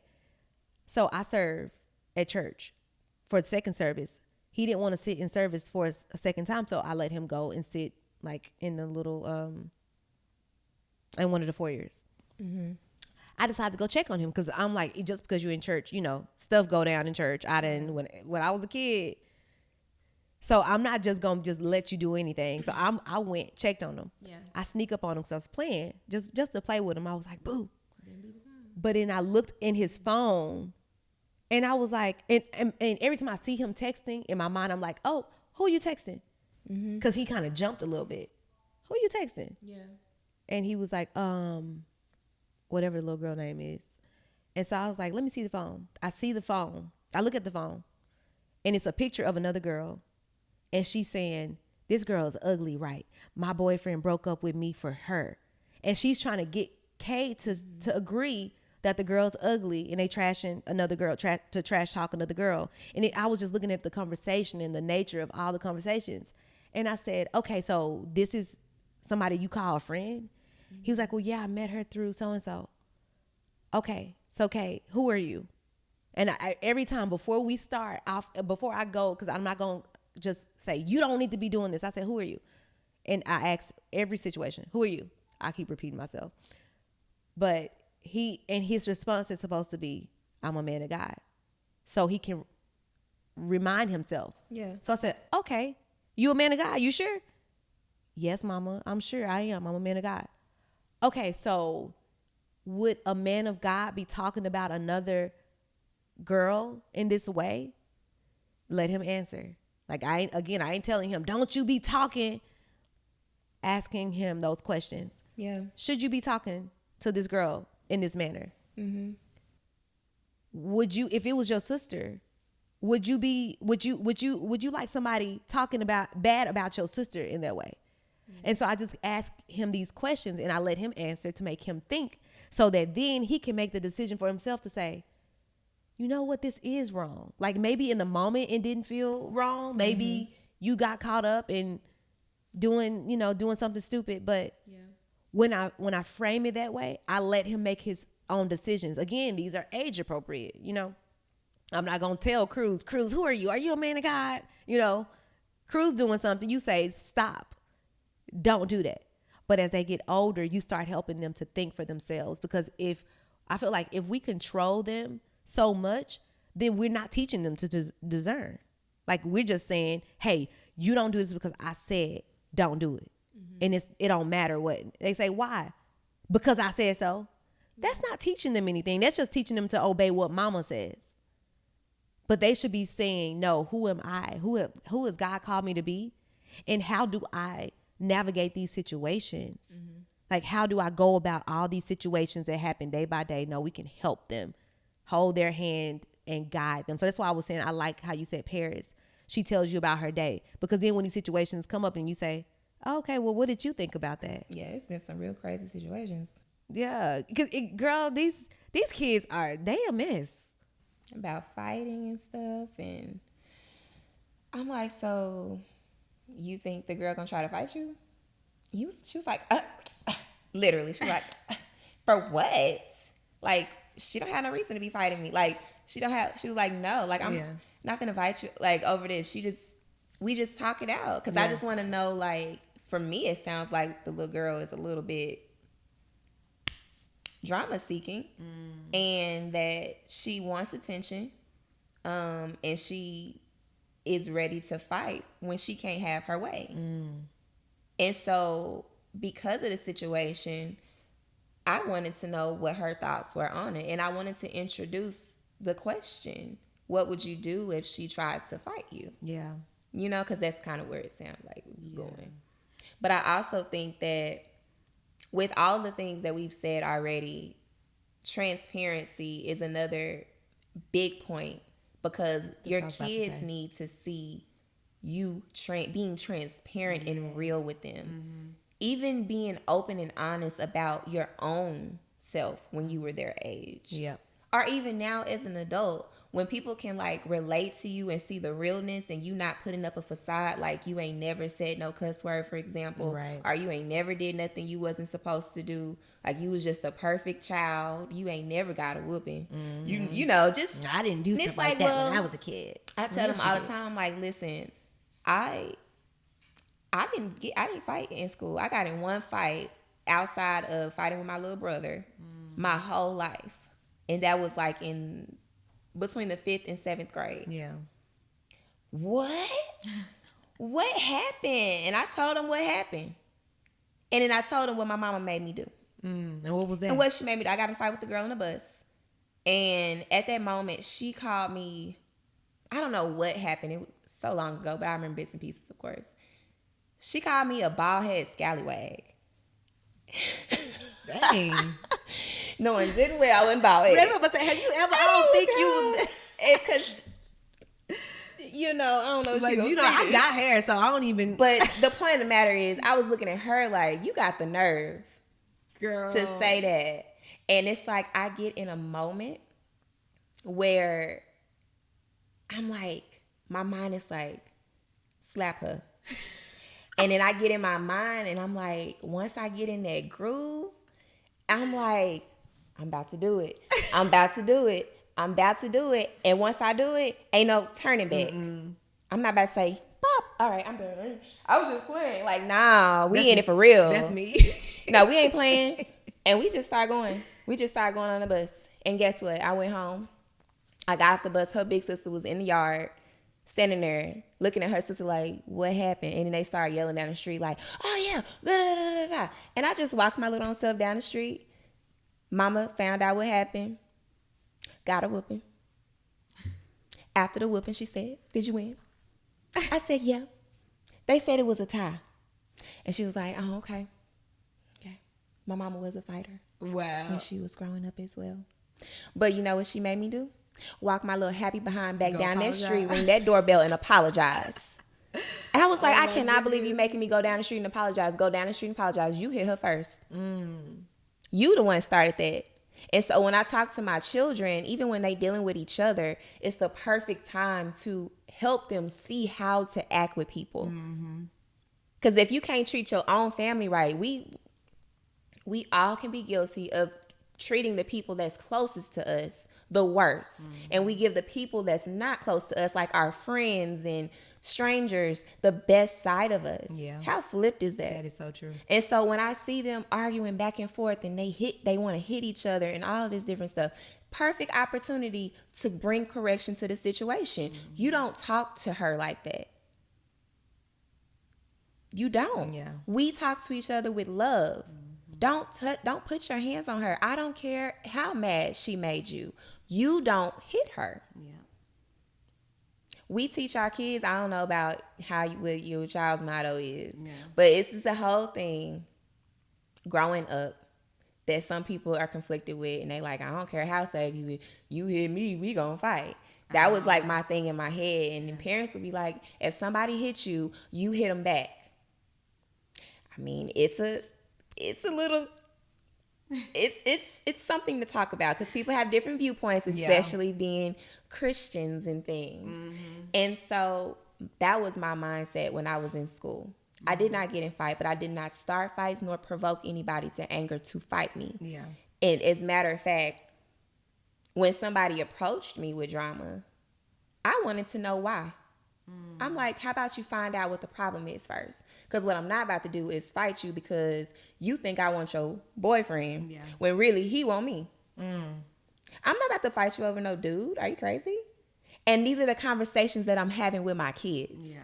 So I serve at church for the second service. He didn't want to sit in service for a second time, so I let him go and sit like in the little in one of the foyers. I decided to go check on him because I'm like, just because you're in church, you know, stuff go down in church. I didn't when I was a kid. So I'm not just gonna just let you do anything. So I went, checked on him. Yeah. I sneak up on him because I was playing, just to play with him. I was like, boo. But then I looked in his phone and I was like, and every time I see him texting, in my mind, I'm like, oh, who are you texting? Because he kind of jumped a little bit. Who are you texting? Yeah. And he was like, whatever the little girl name is. And so I was like, let me see the phone. I see the phone. I look at the phone. And it's a picture of another girl. And she's saying, this girl is ugly, right? My boyfriend broke up with me for her. And she's trying to get Kay to agree that the girl's ugly, and they trashing another girl, to trash talk another girl. And I was just looking at the conversation and the nature of all the conversations. And I said, okay, so this is somebody you call a friend? He was like, well, yeah, I met her through so-and-so. Okay, so Kay, who are you? And every time before we start, before I go, because I'm not going to just say, you don't need to be doing this. I said, who are you? And I ask every situation, who are you? I keep repeating myself. But his response is supposed to be, I'm a man of God. So he can remind himself. Yeah. So I said, okay, you a man of God? You sure? Yes, mama, I'm sure I am. I'm a man of God. Okay, so would a man of God be talking about another girl in this way? Let him answer. Like, I ain't telling him, don't you be talking, asking him those questions. Yeah. Should you be talking to this girl in this manner? Mm-hmm. Would you, if it was your sister, would you like somebody talking bad about your sister in that way? Mm-hmm. And so I just asked him these questions and I let him answer to make him think, so that then he can make the decision for himself to say, you know what, this is wrong. Like, maybe in the moment it didn't feel wrong. Maybe you got caught up in doing something stupid. But when I frame it that way, I let him make his own decisions. Again, these are age appropriate. I'm not gonna tell Cruz, who are you? Are you a man of God? Cruz doing something, you say, stop. Don't do that. But as they get older, you start helping them to think for themselves. Because I feel like if we control them so much, then we're not teaching them to discern. Like, we're just saying, hey, you don't do this because I said don't do it. And it don't matter what. They say, why? Because I said so. That's not teaching them anything. That's just teaching them to obey what mama says. But they should be saying, no, who am I? Who has God called me to be? And how do I navigate these situations? Like, how do I go about all these situations that happen day by day? No, we can help them, hold their hand and guide them. So that's why I was saying, I like how you said Paris. She tells you about her day. Because then when these situations come up and you say, okay, well, what did you think about that? Yeah, it's been some real crazy situations. Yeah, because girl, these kids they a mess. About fighting and stuff, and I'm like, so you think the girl gonna try to fight you? She was like, literally, she was like, for what? Like, she don't have no reason to be fighting me. Like, she was like, no, like, I'm not gonna fight you, like, over this. We just talk it out. Because I just want to know, like, for me, it sounds like the little girl is a little bit drama seeking, and that she wants attention, and she is ready to fight when she can't have her way. And so, because of the situation, I wanted to know what her thoughts were on it, and I wanted to introduce the question, what would you do if she tried to fight you? Yeah. Because that's kind of where it sounded like it was going. But I also think that with all the things that we've said already, transparency is another big point, because your kids need to see you being transparent and real with them. even being open and honest about your own self when you were their age. Yep. Or even now as an adult, when people can like relate to you and see the realness and you not putting up a facade, like you ain't never said no cuss word, for example, Right. or you ain't never did nothing you wasn't supposed to do, like you was just a perfect child, you ain't never got a whooping. You know, just I didn't do stuff like that when I was a kid. I tell them all the time, like, listen, I didn't fight in school. I got in one fight outside of fighting with my little brother my whole life. And that was like in between the 5th and 7th grade. Yeah. What? What happened? And I told him what happened. And then I told him what my mama made me do. And what was that? And what she made me do. I got in a fight with the girl on the bus. And at that moment, she called me. I don't know what happened. It was so long ago, but I remember bits and pieces, of course. She called me a bald-head scallywag. Dang. Knowing good and well I wasn't bald-head. Have you ever? I don't think you. Because, you know, I don't know what Like, she gonna you know, say I this. got hair, so I don't even. But the point of the matter is, I was looking at her like, you got the nerve Girl. to say that. And it's like, I get in a moment where I'm like, my mind is like, slap her. And then I get in my mind and I'm like, once I get in that groove, I'm like, I'm about to do it. I'm about to do it. I'm about to do it. And once I do it, ain't no turning back. I'm not about to say, pop. All right, I'm done. I was just playing. Like, nah, we in it for real. That's me. No, we ain't playing. And we just started going. We just started going on the bus. And guess what? I went home. I got off the bus. Her big sister was in the yard, standing there, looking at her sister like, what happened? And then they started yelling down the street like, oh, yeah, da, da, da, da, da. And I just walked my little own self down the street. Mama found out what happened. Got a whooping. After the whooping, she said, did you win? I said, yeah. They said it was a tie. And she was like, oh, okay. Okay. My mama was a fighter. Wow. When she was growing up as well. But you know what she made me do? Walk my little happy behind back down apologize. that street, ring that doorbell, and apologize. And I was like, I cannot believe you making me go down the street and apologize. Go down the street and apologize. You hit her first. You the one started that. And so when I talk to my children, even when they dealing with each other, it's the perfect time to help them see how to act with people. Because if you can't treat your own family right, we all can be guilty of treating the people that's closest to us the worst. And we give the people that's not close to us, like our friends and strangers, the best side of us. Yeah. How flipped is that? That is so true. And so when I see them arguing back and forth and they want to hit each other and all this different stuff, perfect opportunity to bring correction to the situation. You don't talk to her like that. You don't. Yeah. We talk to each other with love. Don't put your hands on her. I don't care how mad she made you. You don't hit her. Yeah. We teach our kids, I don't know about what your child's motto is, Yeah. but it's just a whole thing growing up that some people are conflicted with, and they like, I don't care how safe you hit me, we gonna fight. That was like my thing in my head, and then parents would be like, if somebody hits you, you hit them back. I mean, it's a little. It's something to talk about because people have different viewpoints, especially being Christians and things. And so that was my mindset when I was in school. I did not get in fight, but I did not start fights nor provoke anybody to anger to fight me. Yeah. And as a matter of fact, when somebody approached me with drama, I wanted to know why. I'm like, how about you find out what the problem is first? Because what I'm not about to do is fight you because you think I want your boyfriend when really he want me. I'm not about to fight you over no dude. Are you crazy? And these are the conversations that I'm having with my kids. Yeah.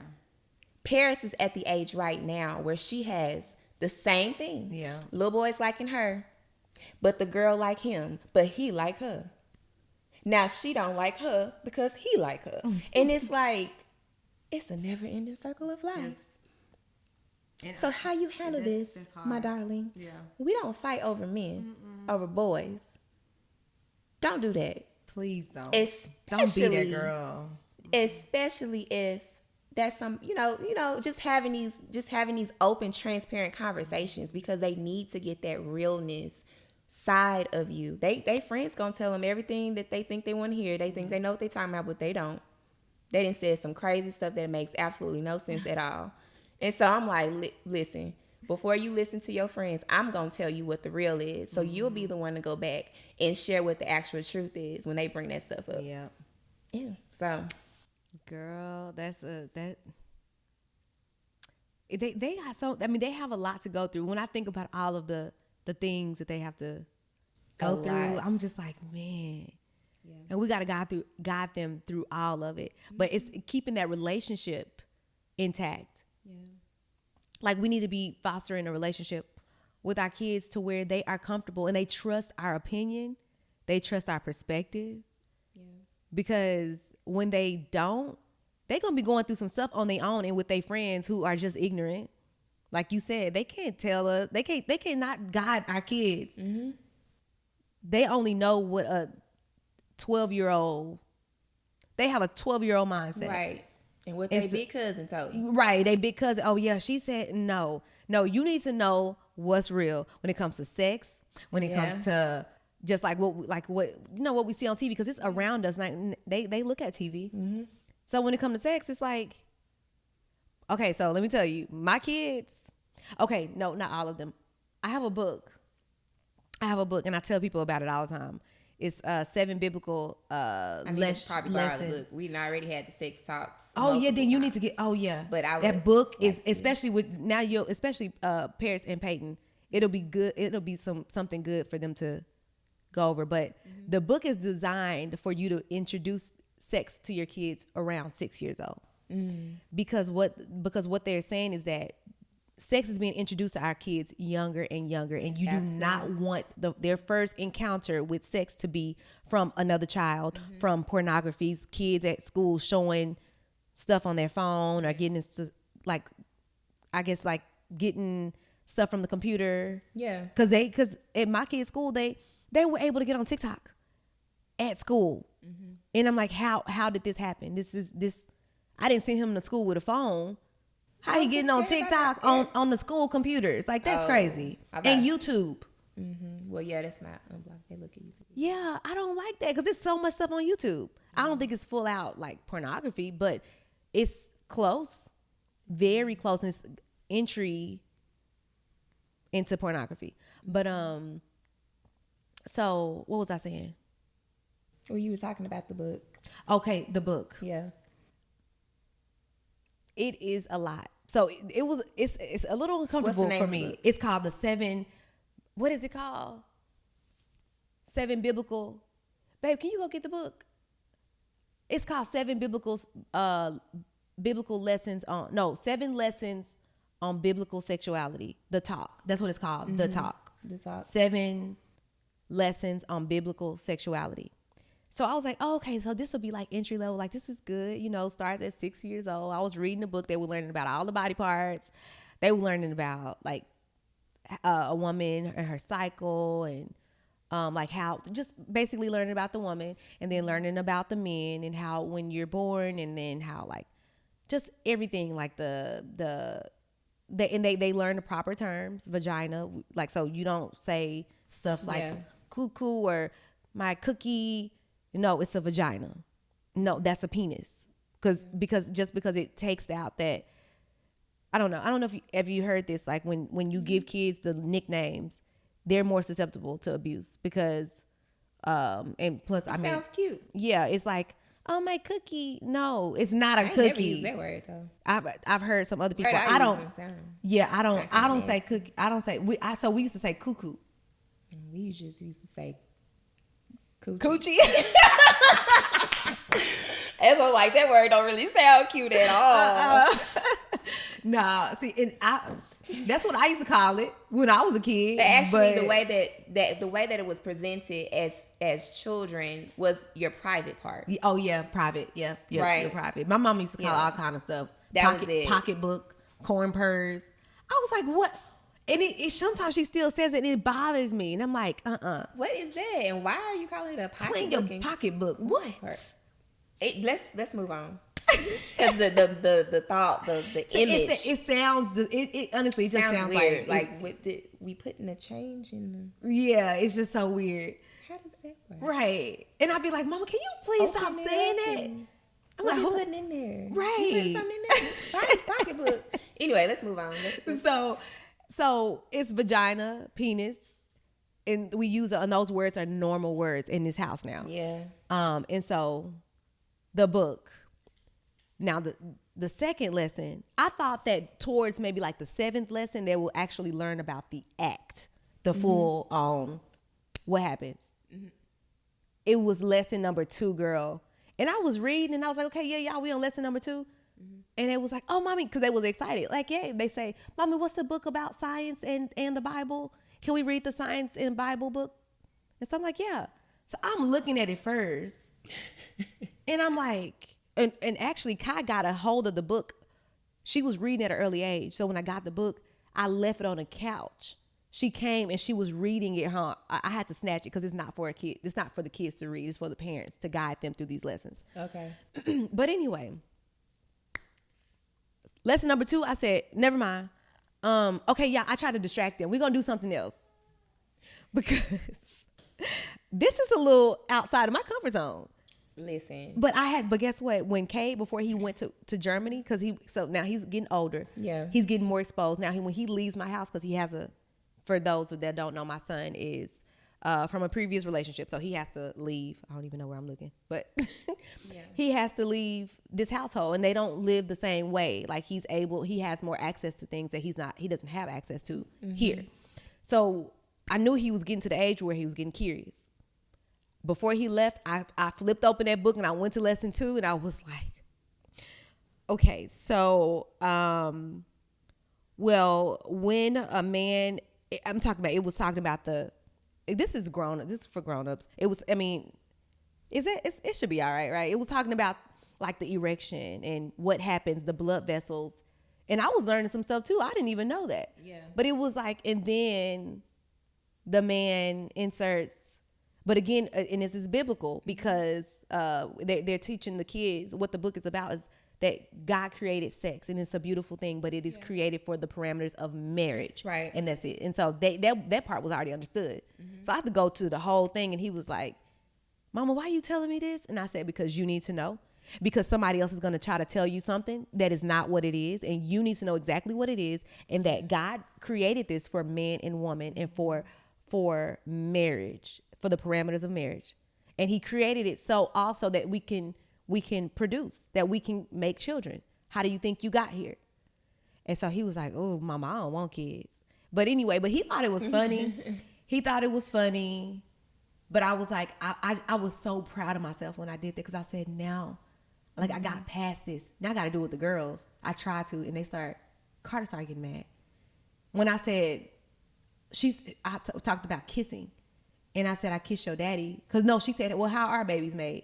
Paris is at the age right now where she has the same thing. Yeah. Little boy's liking her, but the girl like him, but he like her. Now she don't like her because he like her. And it's like, it's a never-ending circle of life. So how you handle this, my darling? Yeah. We don't fight over men, over boys. Don't do that. Please don't. Especially, Don't be that girl. Especially if that's some, just having these open, transparent conversations, because they need to get that realness side of you. They friends gonna tell them everything that they think they want to hear. They think they know what they talking about, but they don't. They done said some crazy stuff that makes absolutely no sense at all. And so I'm like, listen, before you listen to your friends, I'm gonna tell you what the real is. So you'll be the one to go back and share what the actual truth is when they bring that stuff up. Yeah. Yeah. So, girl, they got so. I mean, they have a lot to go through. When I think about all of the things that they have to go through, I'm just like, man. Yeah. And we got to guide them through all of it. Mm-hmm. But it's keeping that relationship intact. Yeah. Like, we need to be fostering a relationship with our kids to where they are comfortable and they trust our opinion. They trust our perspective. Yeah. Because when they don't, they're going to be going through some stuff on their own and with their friends who are just ignorant. Like you said, they can't tell us. They cannot guide our kids. Mm-hmm. They only know what a 12-year-old, they have a 12-year-old mindset. Right. And what their big cousin told you. Right. They big cousin, oh yeah, she said no. No, you need to know what's real when it comes to sex, when it comes to just like what we see on TV, because it's around us. Like they look at TV. Mm-hmm. So when it comes to sex, it's like, okay, so let me tell you, my kids, okay, no, not all of them. I have a book and I tell people about it all the time. It's 7 biblical lessons. We already had the sex talks. Oh yeah, then you need to get. Oh yeah, but that book is especially with now especially Paris and Peyton. It'll be good. It'll be something good for them to go over. But the book is designed for you to introduce sex to your kids around 6 years old. Because what they're saying is that sex is being introduced to our kids younger and younger, and you do not want their first encounter with sex to be from another child, from pornography, kids at school showing stuff on their phone or getting into, like, I guess, like getting stuff from the computer. Yeah. Because at my kids' school, they were able to get on TikTok at school. Mm-hmm. And I'm like, how did this happen? This I didn't send him to school with a phone. How he getting on TikTok on the school computers? Like, that's crazy. And YouTube. Mm-hmm. Well, yeah, that's not unblocked. They look at YouTube. Yeah, I don't like that because there's so much stuff on YouTube. Mm-hmm. I don't think it's full out like pornography, but it's close, very close, and it's entry into pornography. But so what was I saying? Well, you were talking about the book. Okay, the book. Yeah. It is a lot. So it's a little uncomfortable for me. It's called the 7. What is it called? 7 biblical. Babe, can you go get the book? It's called 7 biblical lessons on 7 lessons on biblical sexuality. The Talk. That's what it's called. Mm-hmm. The Talk. The Talk. 7 lessons on biblical sexuality. So I was like, oh, okay, so this will be like entry level. Like, this is good. Starts at 6 years old. I was reading the book. They were learning about all the body parts. They were learning about, like, a woman and her cycle and, like, how, just basically learning about the woman and then learning about the men and how when you're born and then how, like, just everything, like, they learn the proper terms, vagina. Like, so you don't say stuff like cuckoo or my cookie. No, it's a vagina. No, that's a penis. Because it takes out that, I don't know if you heard this, like when you give kids the nicknames, they're more susceptible to abuse because and plus sounds cute. Yeah, it's like, oh, my cookie. No, it's not a cookie. I never use that word though. I've heard some other people. I don't say cookie. I don't say we used to say cuckoo. We just used to say Coochie. That's what, like, that word don't really sound cute at all. Nah, see, and that's what I used to call it when I was a kid. But actually, the way that it was presented as children was your private part. Oh yeah, private. Yeah, right. Your private. My mom used to call all kind of stuff. That was it. Pocketbook, corn purse. I was like, what? And it sometimes she still says it and it bothers me. And I'm like, What is that? And why are you calling it a pocketbook? Clean your pocketbook. What? Let's move on. Because the thought, the image. It sounds. It honestly, it just sounds weird. like we putting a change in the. Yeah, it's just so weird. How does that work? Right. And I'd be like, Mama, can you please stop saying that? I'm like, who putting in there? Right. You putting something in there? Pocketbook. Anyway, let's move on. So it's vagina, penis, and we use and those words are normal words in this house now. Yeah. And so the book. Now the second lesson, I thought that towards maybe like the 7th lesson, they will actually learn about the act, the full what happens. Mm-hmm. It was lesson number 2, girl. And I was reading and I was like, okay, yeah, y'all, we on lesson number 2. Mm-hmm. And it was like, oh, Mommy, because they was excited. Like, yeah, they say, Mommy, what's the book about science and the Bible? Can we read the science and Bible book? And so I'm like, yeah. So I'm looking at it first. And I'm like, and actually Kai got a hold of the book. She was reading at an early age. So when I got the book, I left it on a couch. She came and she was reading it, huh? I had to snatch it because it's not for a kid. It's not for the kids to read. It's for the parents to guide them through these lessons. Okay. But anyway, lesson number 2, I said, never mind. Okay, yeah, I tried to distract them. We're going to do something else. Because this is a little outside of my comfort zone. Listen. But guess what? When Cade, before he went to Germany, so now he's getting older. Yeah. He's getting more exposed. Now when he leaves my house, because he has for those that don't know, my son is from a previous relationship. So he has to leave. I don't even know where I'm looking. But he has to leave this household. And they don't live the same way. Like he has more access to things that he doesn't have access to here. So I knew he was getting to the age where he was getting curious. Before he left, I flipped open that book and I went to lesson 2 and I was like, okay, so, when a man, it was talking about this is for grown-ups. It was, it should be all right? It was talking about like the erection and what happens, the blood vessels. And I was learning some stuff too. I didn't even know that. Yeah. But it was like, and then the man inserts, but again, and this is biblical because they're teaching the kids what the book is about is that God created sex and it's a beautiful thing, but it is created for the parameters of marriage. Right. And that's it. And so that part was already understood. Mm-hmm. So I had to go to the whole thing and he was like, Mama, why are you telling me this? And I said, because you need to know. Because somebody else is going to try to tell you something that is not what it is. And you need to know exactly what it is. And that God created this for man and woman and for marriage, for the parameters of marriage. And he created it so also that we can produce, that we can make children. How do you think you got here? And so he was like, oh, Mama, I don't want kids. But anyway, he thought it was funny. He thought it was funny. But I was like, I was so proud of myself when I did that because I said, now, like I got past this. Now I got to do it with the girls. I tried to, and Carter started getting mad. When I said, I talked about kissing. And I said, I kissed your daddy. Because no, she said, well, how are babies made?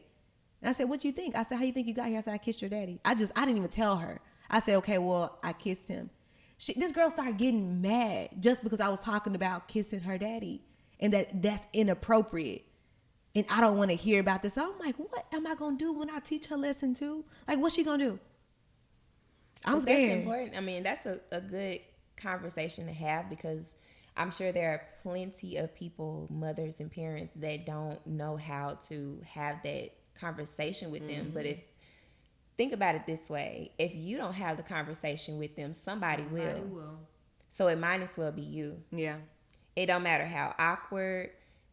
And I said, what do you think? I said, how you think you got here? I said, I kissed your daddy. I didn't even tell her. I said, okay, well, I kissed him. This girl started getting mad just because I was talking about kissing her daddy. And that's inappropriate. And I don't want to hear about this. So I'm like, what am I going to do when I teach her lesson 2? Like, what's she going to do? I'm scared. That's important. I mean, that's a good conversation to have because I'm sure there are plenty of people, mothers and parents, that don't know how to have that conversation with them. But think about it this way. If you don't have the conversation with them, somebody will. So it might as well be you. Yeah. It don't matter how awkward.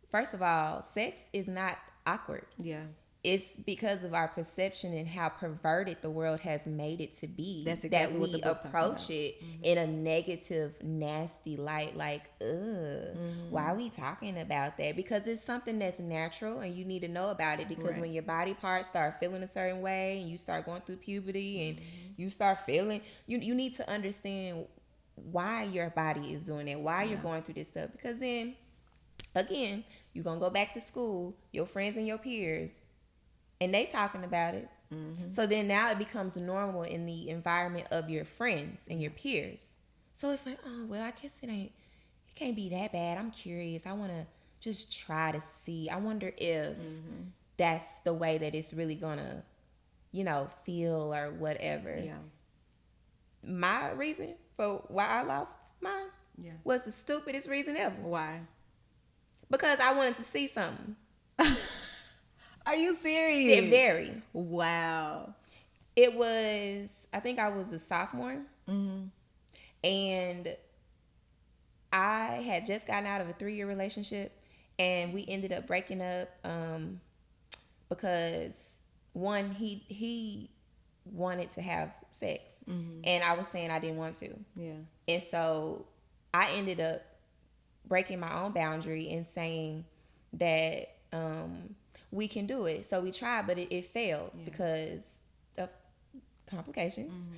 First of all, sex is not awkward. Yeah. It's because of our perception and how perverted the world has made it to be. That's exactly that what the we book's approach it in a negative, nasty light. Like, why are we talking about that? Because it's something that's natural and you need to know about it. Because when your body parts start feeling a certain way and you start going through puberty and you start feeling, you need to understand why your body is doing it, why you're going through this stuff. Because then, again, you're going to go back to school, your friends and your peers, and they talking about it. So then now it becomes normal in the environment of your friends and your peers. So it's like, oh, well, I guess it can't be that bad. I'm curious. I want to just try to see. I wonder if that's the way that it's really going to, feel or whatever. Yeah. My reason for why I lost mine was the stupidest reason ever. Why? Because I wanted to see something. Are you serious? Very. Wow. It was, I think I was a sophomore. Mm-hmm. And I had just gotten out of a 3-year relationship. And we ended up breaking up because, one, he wanted to have sex. Mm-hmm. And I was saying I didn't want to. Yeah. And so I ended up breaking my own boundary and saying that we can do it. So we tried, but it failed because of complications.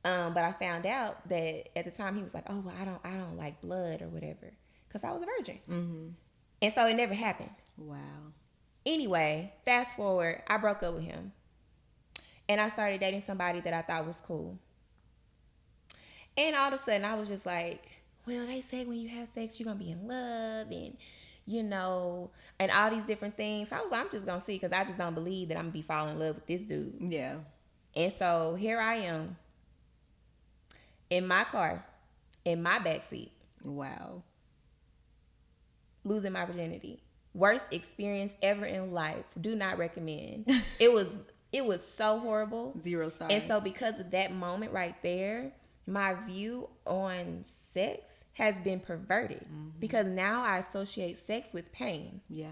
Mm-hmm. But I found out that at the time he was like, "Oh, well, I don't like blood or whatever," because I was a virgin. Mm-hmm. And so it never happened. Wow. Anyway, fast forward, I broke up with him. And I started dating somebody that I thought was cool. And all of a sudden, I was just like, well, they say when you have sex, you're going to be in love and, and all these different things. So I was like, I'm just going to see because I just don't believe that I'm going to be falling in love with this dude. Yeah. And so here I am in my car, in my backseat. Wow. Losing my virginity. Worst experience ever in life. Do not recommend. It was so horrible. 0 stars. And so because of that moment right there, my view on sex has been perverted. Mm-hmm. Because now I associate sex with pain. Yeah.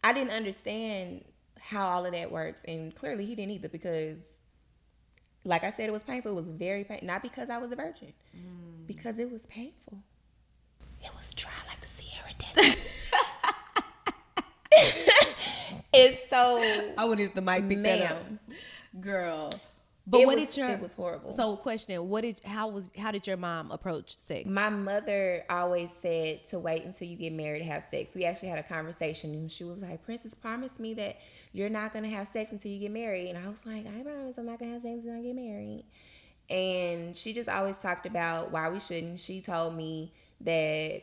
I didn't understand how all of that works. And clearly he didn't either because, like I said, it was painful. It was very painful. Not because I was a virgin. Because it was painful. It was dry like the Sierra Desert. It's so. I wanted the mic pick that up, girl. But it was horrible. So, question: how did your mom approach sex? My mother always said to wait until you get married to have sex. We actually had a conversation, and she was like, "Princess, promise me that you're not gonna have sex until you get married." And I was like, "I promise I'm not gonna have sex until I get married." And she just always talked about why we shouldn't. She told me that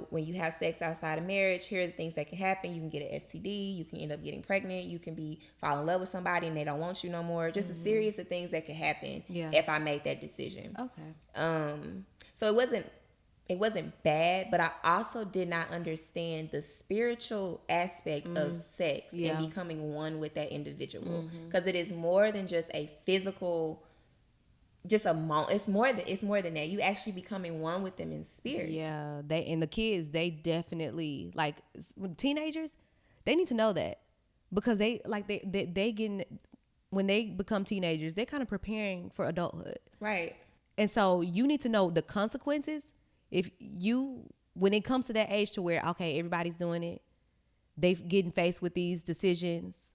when you have sex outside of marriage, here are the things that can happen. You can get an STD. You can end up getting pregnant. You can fall in love with somebody and they don't want you no more. Just a series of things that could happen if I made that decision. Okay. So it wasn't bad, but I also did not understand the spiritual aspect of sex and becoming one with that individual. Because it is more than just a physical. It's more than that. You actually becoming one with them in spirit. Yeah, the kids, they definitely teenagers, they need to know that because they getting when they become teenagers, they're kind of preparing for adulthood, right? And so you need to know the consequences when it comes to that age to where everybody's doing it, they getting faced with these decisions.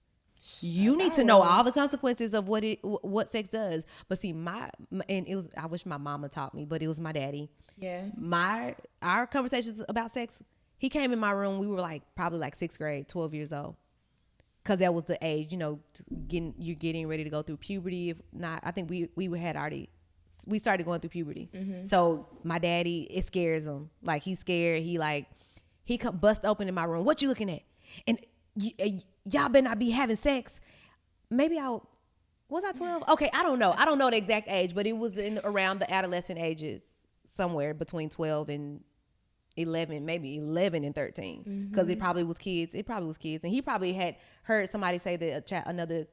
You need to know all the consequences of what sex does. But see, I wish my mama taught me, but it was my daddy. Yeah. Our conversations about sex, he came in my room, we were probably 6th grade, 12 years old. Cause that was the age, you're getting ready to go through puberty. If not, I think we started going through puberty. Mm-hmm. So my daddy, it scares him. He's scared. He come bust open in my room. What you looking at? And y'all better not be having sex. Maybe was I 12? Okay, I don't know. I don't know the exact age, but it was around the adolescent ages, somewhere between 12 and 11, maybe 11 and 13, because it probably was kids. And he probably had heard somebody say that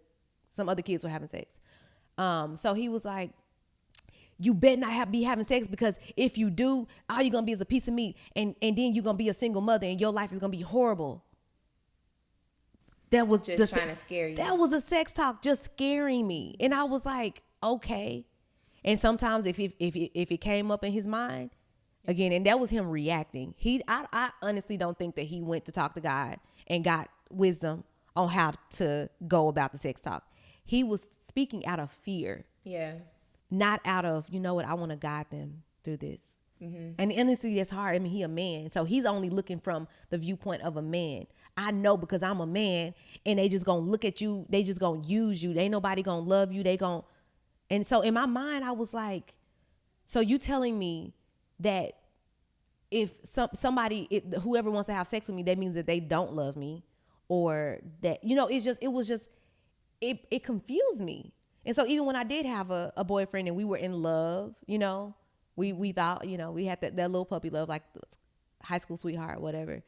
some other kids were having sex. So he was like, you better not be having sex, because if you do, all you're gonna be is a piece of meat, and then you're gonna be a single mother, and your life is gonna be horrible. That was just trying to scare you. That was a sex talk just scaring me. And I was like, okay. And sometimes if it came up in his mind, again, and that was him reacting. I honestly don't think that he went to talk to God and got wisdom on how to go about the sex talk. He was speaking out of fear. Yeah. Not out of, I want to guide them through this. Mm-hmm. And honestly, that's hard. I mean, he a man. So he's only looking from the viewpoint of a man. I know because I'm a man, and they just gonna look at you. They just gonna use you. They ain't nobody gonna love you. And so in my mind, I was like, so you telling me that if whoever wants to have sex with me, that means that they don't love me, or that, it was just it confused me. And so even when I did have a boyfriend and we were in love, we thought, we had that little puppy love, like high school sweetheart, whatever.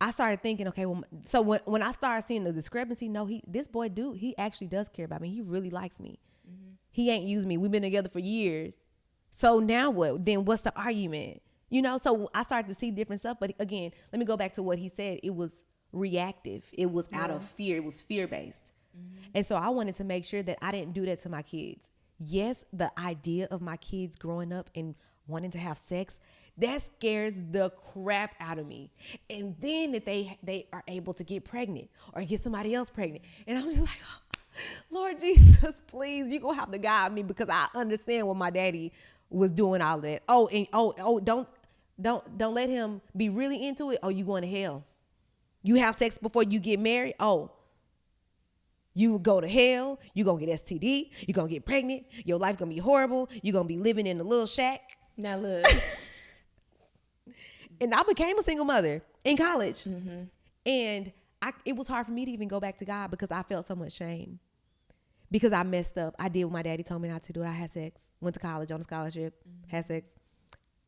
I started thinking, okay, well, so when I started seeing the discrepancy, no, this boy he actually does care about me. He really likes me. Mm-hmm. He ain't used me. We've been together for years. So now what? Then what's the argument? So I started to see different stuff. But again, let me go back to what he said. It was reactive. It was out of fear. It was fear-based. Mm-hmm. And so I wanted to make sure that I didn't do that to my kids. Yes, the idea of my kids growing up and wanting to have sex, that scares the crap out of me. And then that they are able to get pregnant or get somebody else pregnant. And I'm just like, oh, Lord Jesus, please, you're going to have to guide me, because I understand what my daddy was doing all that. Don't let him be really into it. Oh, you going to hell. You have sex before you get married. Oh, you go to hell. You going to get STD. You going to get pregnant. Your life going to be horrible. You going to be living in a little shack. Now look. And I became a single mother in college. Mm-hmm. And it was hard for me to even go back to God, because I felt so much shame. Because I messed up. I did what my daddy told me not to do. I had sex. Went to college on a scholarship. Mm-hmm. Had sex.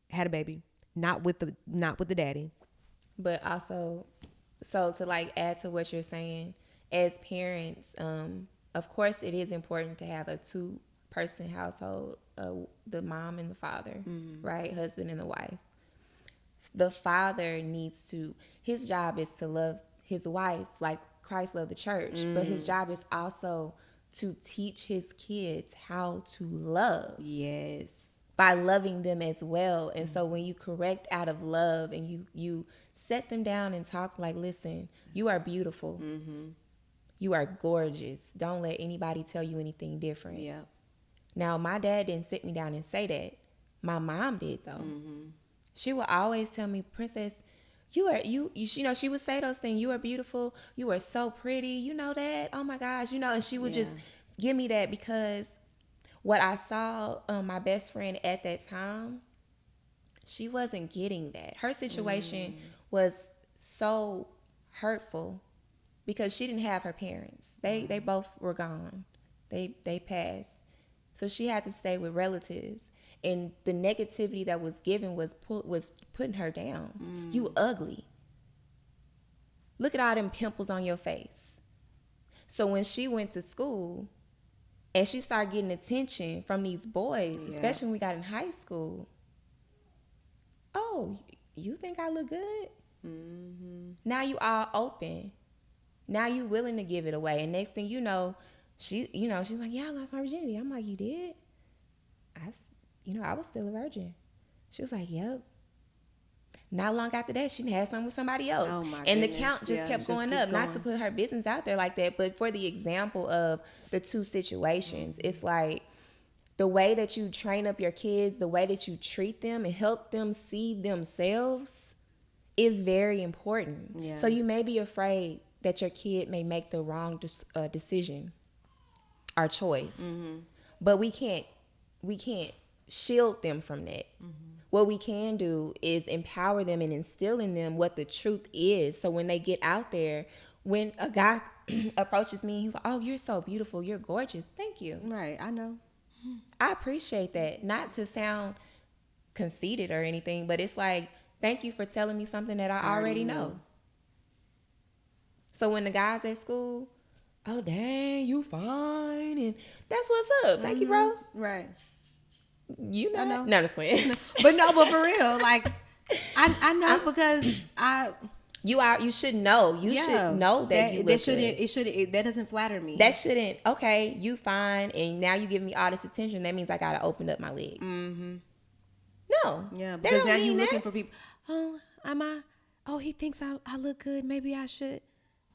Had a baby. Not with the daddy. But also, so to like add to what you're saying, as parents, of course it is important to have a 2-person household, the mom and the father, mm-hmm. right? Husband and the wife. The father his job is to love his wife like Christ loved the church, but his job is also to teach his kids how to love. Yes. By loving them as well. And so when you correct out of love and you set them down and talk like, listen, you are beautiful. Mm-hmm. You are gorgeous. Don't let anybody tell you anything different. Yeah. Now, my dad didn't sit me down and say that. My mom did, though. Mm-hmm. She would always tell me, Princess, she would say those things. You are beautiful. You are so pretty. You know that? Oh my gosh. And she would just give me that, because what I saw my best friend at that time, she wasn't getting that. Her situation was so hurtful because she didn't have her parents. They both were gone. They passed. So she had to stay with relatives. And the negativity that was given was putting her down. You ugly. Look at all them pimples on your face. So when she went to school and she started getting attention from these boys, especially when we got in high school. Oh, you think I look good? Mm-hmm. Now you all open. Now you willing to give it away. And next thing you know, she's like, yeah, I lost my virginity. I'm like, you did? I was still a virgin. She was like, yep. Not long after that, she had something with somebody else. Oh my and goodness. The count just kept going up. Not to put her business out there like that, but for the example of the 2 situations, it's like the way that you train up your kids, the way that you treat them and help them see themselves is very important. Yeah. So you may be afraid that your kid may make the wrong decision or choice. Mm-hmm. But we can't shield them from that. Mm-hmm. What we can do is empower them and instill in them what the truth is. So when they get out there, when a guy approaches me, he's like, oh, you're so beautiful. You're gorgeous. Thank you. Right. I know. I appreciate that. Not to sound conceited or anything, but it's like, thank you for telling me something that I already know. So when the guys at school, oh, dang, you fine. And that's what's up. Thank you, bro. Right. You know. I know. No, I'm just playing. But for real, like, I know because you should know. You should know that you look good. That doesn't flatter me. That shouldn't, okay, you fine, and now you give me all this attention. That means I got to open up my legs. Mm-hmm. No. Yeah, because now you looking for people. Oh, he thinks I look good. Maybe I should.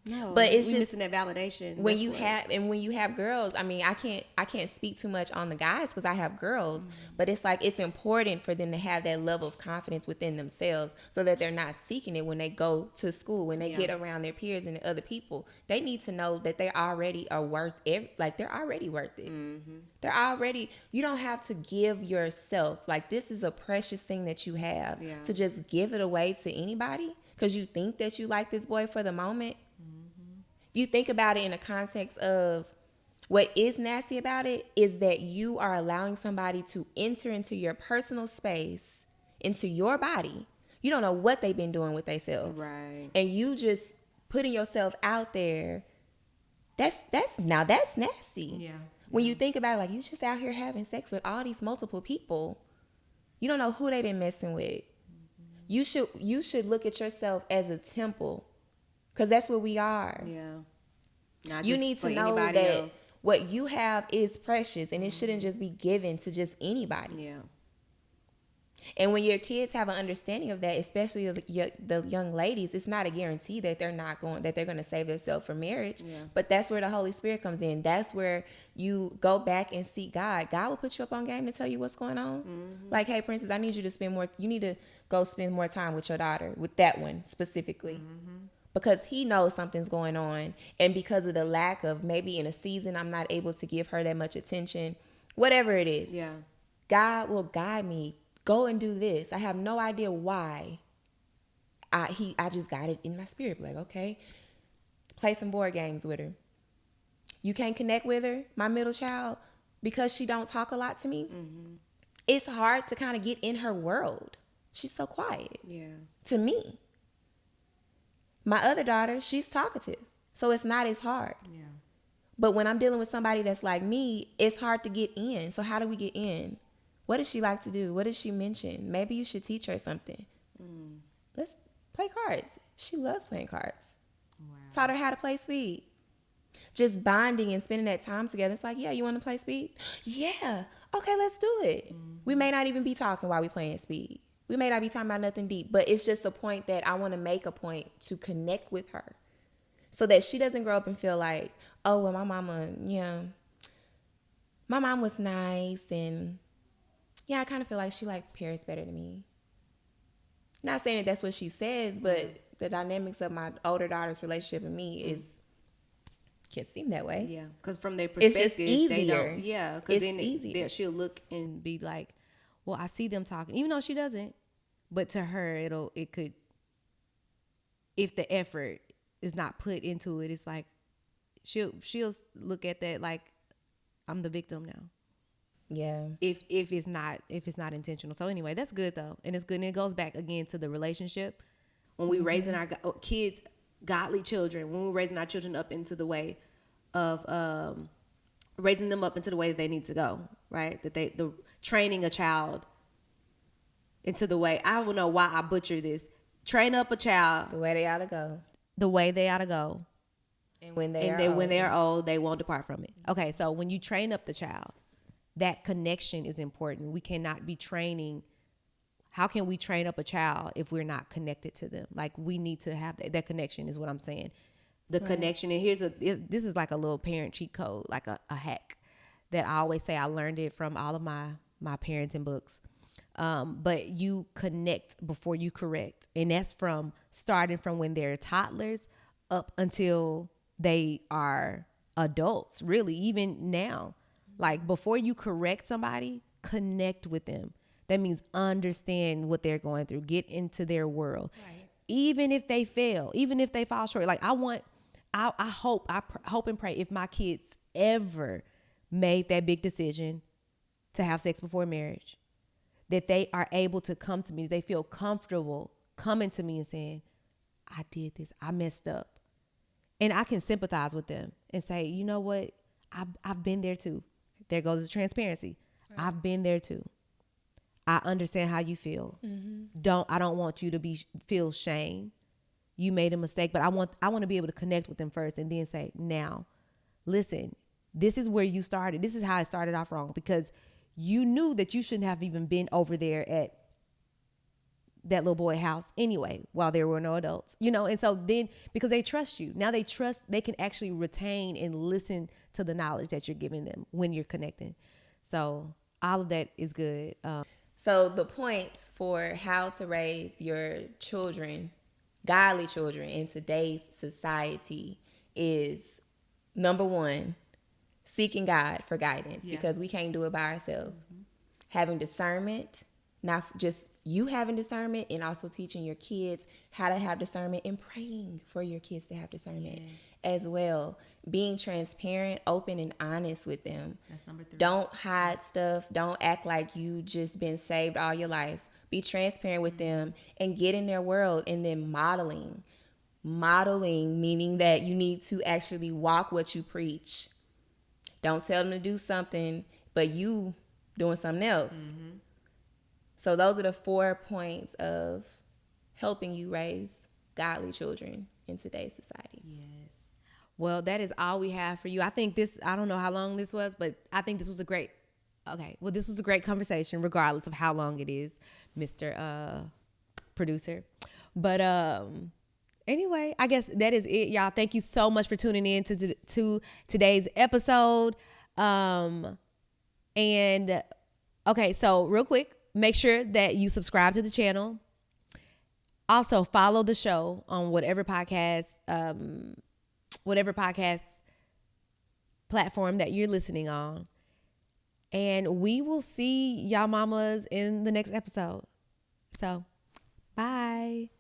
No, but it's just missing that validation. When you have girls, I mean, I can't speak too much on the guys because I have girls, but it's like it's important for them to have that level of confidence within themselves so that they're not seeking it when they go to school, when they get around their peers and the other people. They need to know that they already are worth it. Like they're already worth it. Mm-hmm. They're already. You don't have to give yourself, like, this is a precious thing that you have to just give it away to anybody because you think that you like this boy for the moment. You think about it in the context of what is nasty about it is that you are allowing somebody to enter into your personal space, into your body. You don't know what they've been doing with themselves. Right. And you just putting yourself out there. That's nasty. Yeah. When you think about it, like, you just out here having sex with all these multiple people. You don't know who they've been messing with. You should look at yourself as a temple, because that's what we are. Yeah. Not You just need to for know anybody that else. what you have is precious, and it shouldn't just be given to just anybody. Yeah. And when your kids have an understanding of that, especially the young ladies, it's not a guarantee that they're going to save themselves for marriage. Yeah. But that's where the Holy Spirit comes in. That's where you go back and seek God. God will put you up on game to tell you what's going on. Mm-hmm. Like, hey, princess, I need you to you need to go spend more time with your daughter, with that one specifically. Mm-hmm. Because he knows something's going on. And because of the lack of, maybe in a season, I'm not able to give her that much attention, whatever it is. Yeah. God will guide me. Go and do this. I have no idea why. I just got it in my spirit. Like, okay, play some board games with her. You can't connect with her, my middle child, because she don't talk a lot to me. Mm-hmm. It's hard to kind of get in her world. She's so quiet. Yeah. To me. My other daughter, she's talkative. So it's not as hard. Yeah. But when I'm dealing with somebody that's like me, it's hard to get in. So how do we get in? What does she like to do? What does she mention? Maybe you should teach her something. Let's play cards. She loves playing cards. Wow. Taught her how to play speed. Just bonding and spending that time together. It's like, yeah, you want to play speed? Yeah. Okay, let's do it. Mm-hmm. We may not even be talking while we're playing speed. We may not be talking about nothing deep, but it's just a point that I want to make a point to connect with her so that she doesn't grow up and feel like, oh, well, my mama, my mom was nice, and yeah, I kind of feel like she liked Paris better than me. Not saying that that's what she says, but the dynamics of my older daughter's relationship and me can't seem that way. Yeah, because from their perspective, it's just easier. They don't. Yeah, because then easier. She'll look and be like, "Well, I see them talking," even though she doesn't. But to her, it could, if the effort is not put into it, it's like she'll look at that like I'm the victim now. Yeah. If it's not intentional. So anyway, that's good though, and it's good. And it goes back again to the relationship. When we raising our kids, godly children, when we're raising our children up into the way of raising them up into the way that they need to go, right? The training a child into the way. I don't know why I butcher this. Train up a child the way they ought to go. The way they ought to go. And when when they're old, they won't depart from it. Okay, so when you train up the child, that connection is important. We cannot be training. How can we train up a child if we're not connected to them? Like, we need to have that connection is what I'm saying. The connection. And this is like a little parent cheat code, like a hack that I always say. I learned it from all of my parenting books. But you connect before you correct. And that's starting from when they're toddlers up until they are adults, really, even now. Like, before you correct somebody, connect with them. That means understand what they're going through. Get into their world. Right. Even if they fail, even if they fall short. Like, I hope and pray if my kids ever made that big decision to have sex before marriage, that they are able to come to me. They feel comfortable coming to me and saying, I did this. I messed up. And I can sympathize with them and say, you know what? I've been there too. There goes the transparency. Right. I've been there too. I understand how you feel. Mm-hmm. I don't want you to feel shame. You made a mistake, but I want to be able to connect with them first and then say, now, listen, this is where you started. This is how it started off wrong, because you knew that you shouldn't have even been over there at that little boy's house anyway, while there were no adults, and so then, because they trust you, now they can actually retain and listen to the knowledge that you're giving them when you're connecting. So all of that is good. So the points for how to raise your children, godly children, in today's society is, number one, seeking God for guidance, because we can't do it by ourselves. Mm-hmm. Having discernment, not just you having discernment, and also teaching your kids how to have discernment and praying for your kids to have discernment as well. Being transparent, open, and honest with them. That's number 3. Don't hide stuff. Don't act like you just been saved all your life. Be transparent with them and get in their world, and then modeling. Modeling, meaning that you need to actually walk what you preach. Don't tell them to do something, but you doing something else. So those are the 4 points of helping you raise godly children in today's society. Yes. Well, that is all we have for you. I think I don't know how long this was, but I think this was a great conversation, regardless of how long it is, Mr. Producer. But anyway, I guess that is it, y'all. Thank you so much for tuning in to today's episode. And okay, so real quick, make sure that you subscribe to the channel. Also, follow the show on whatever podcast platform that you're listening on. And we will see y'all mamas in the next episode. So, bye.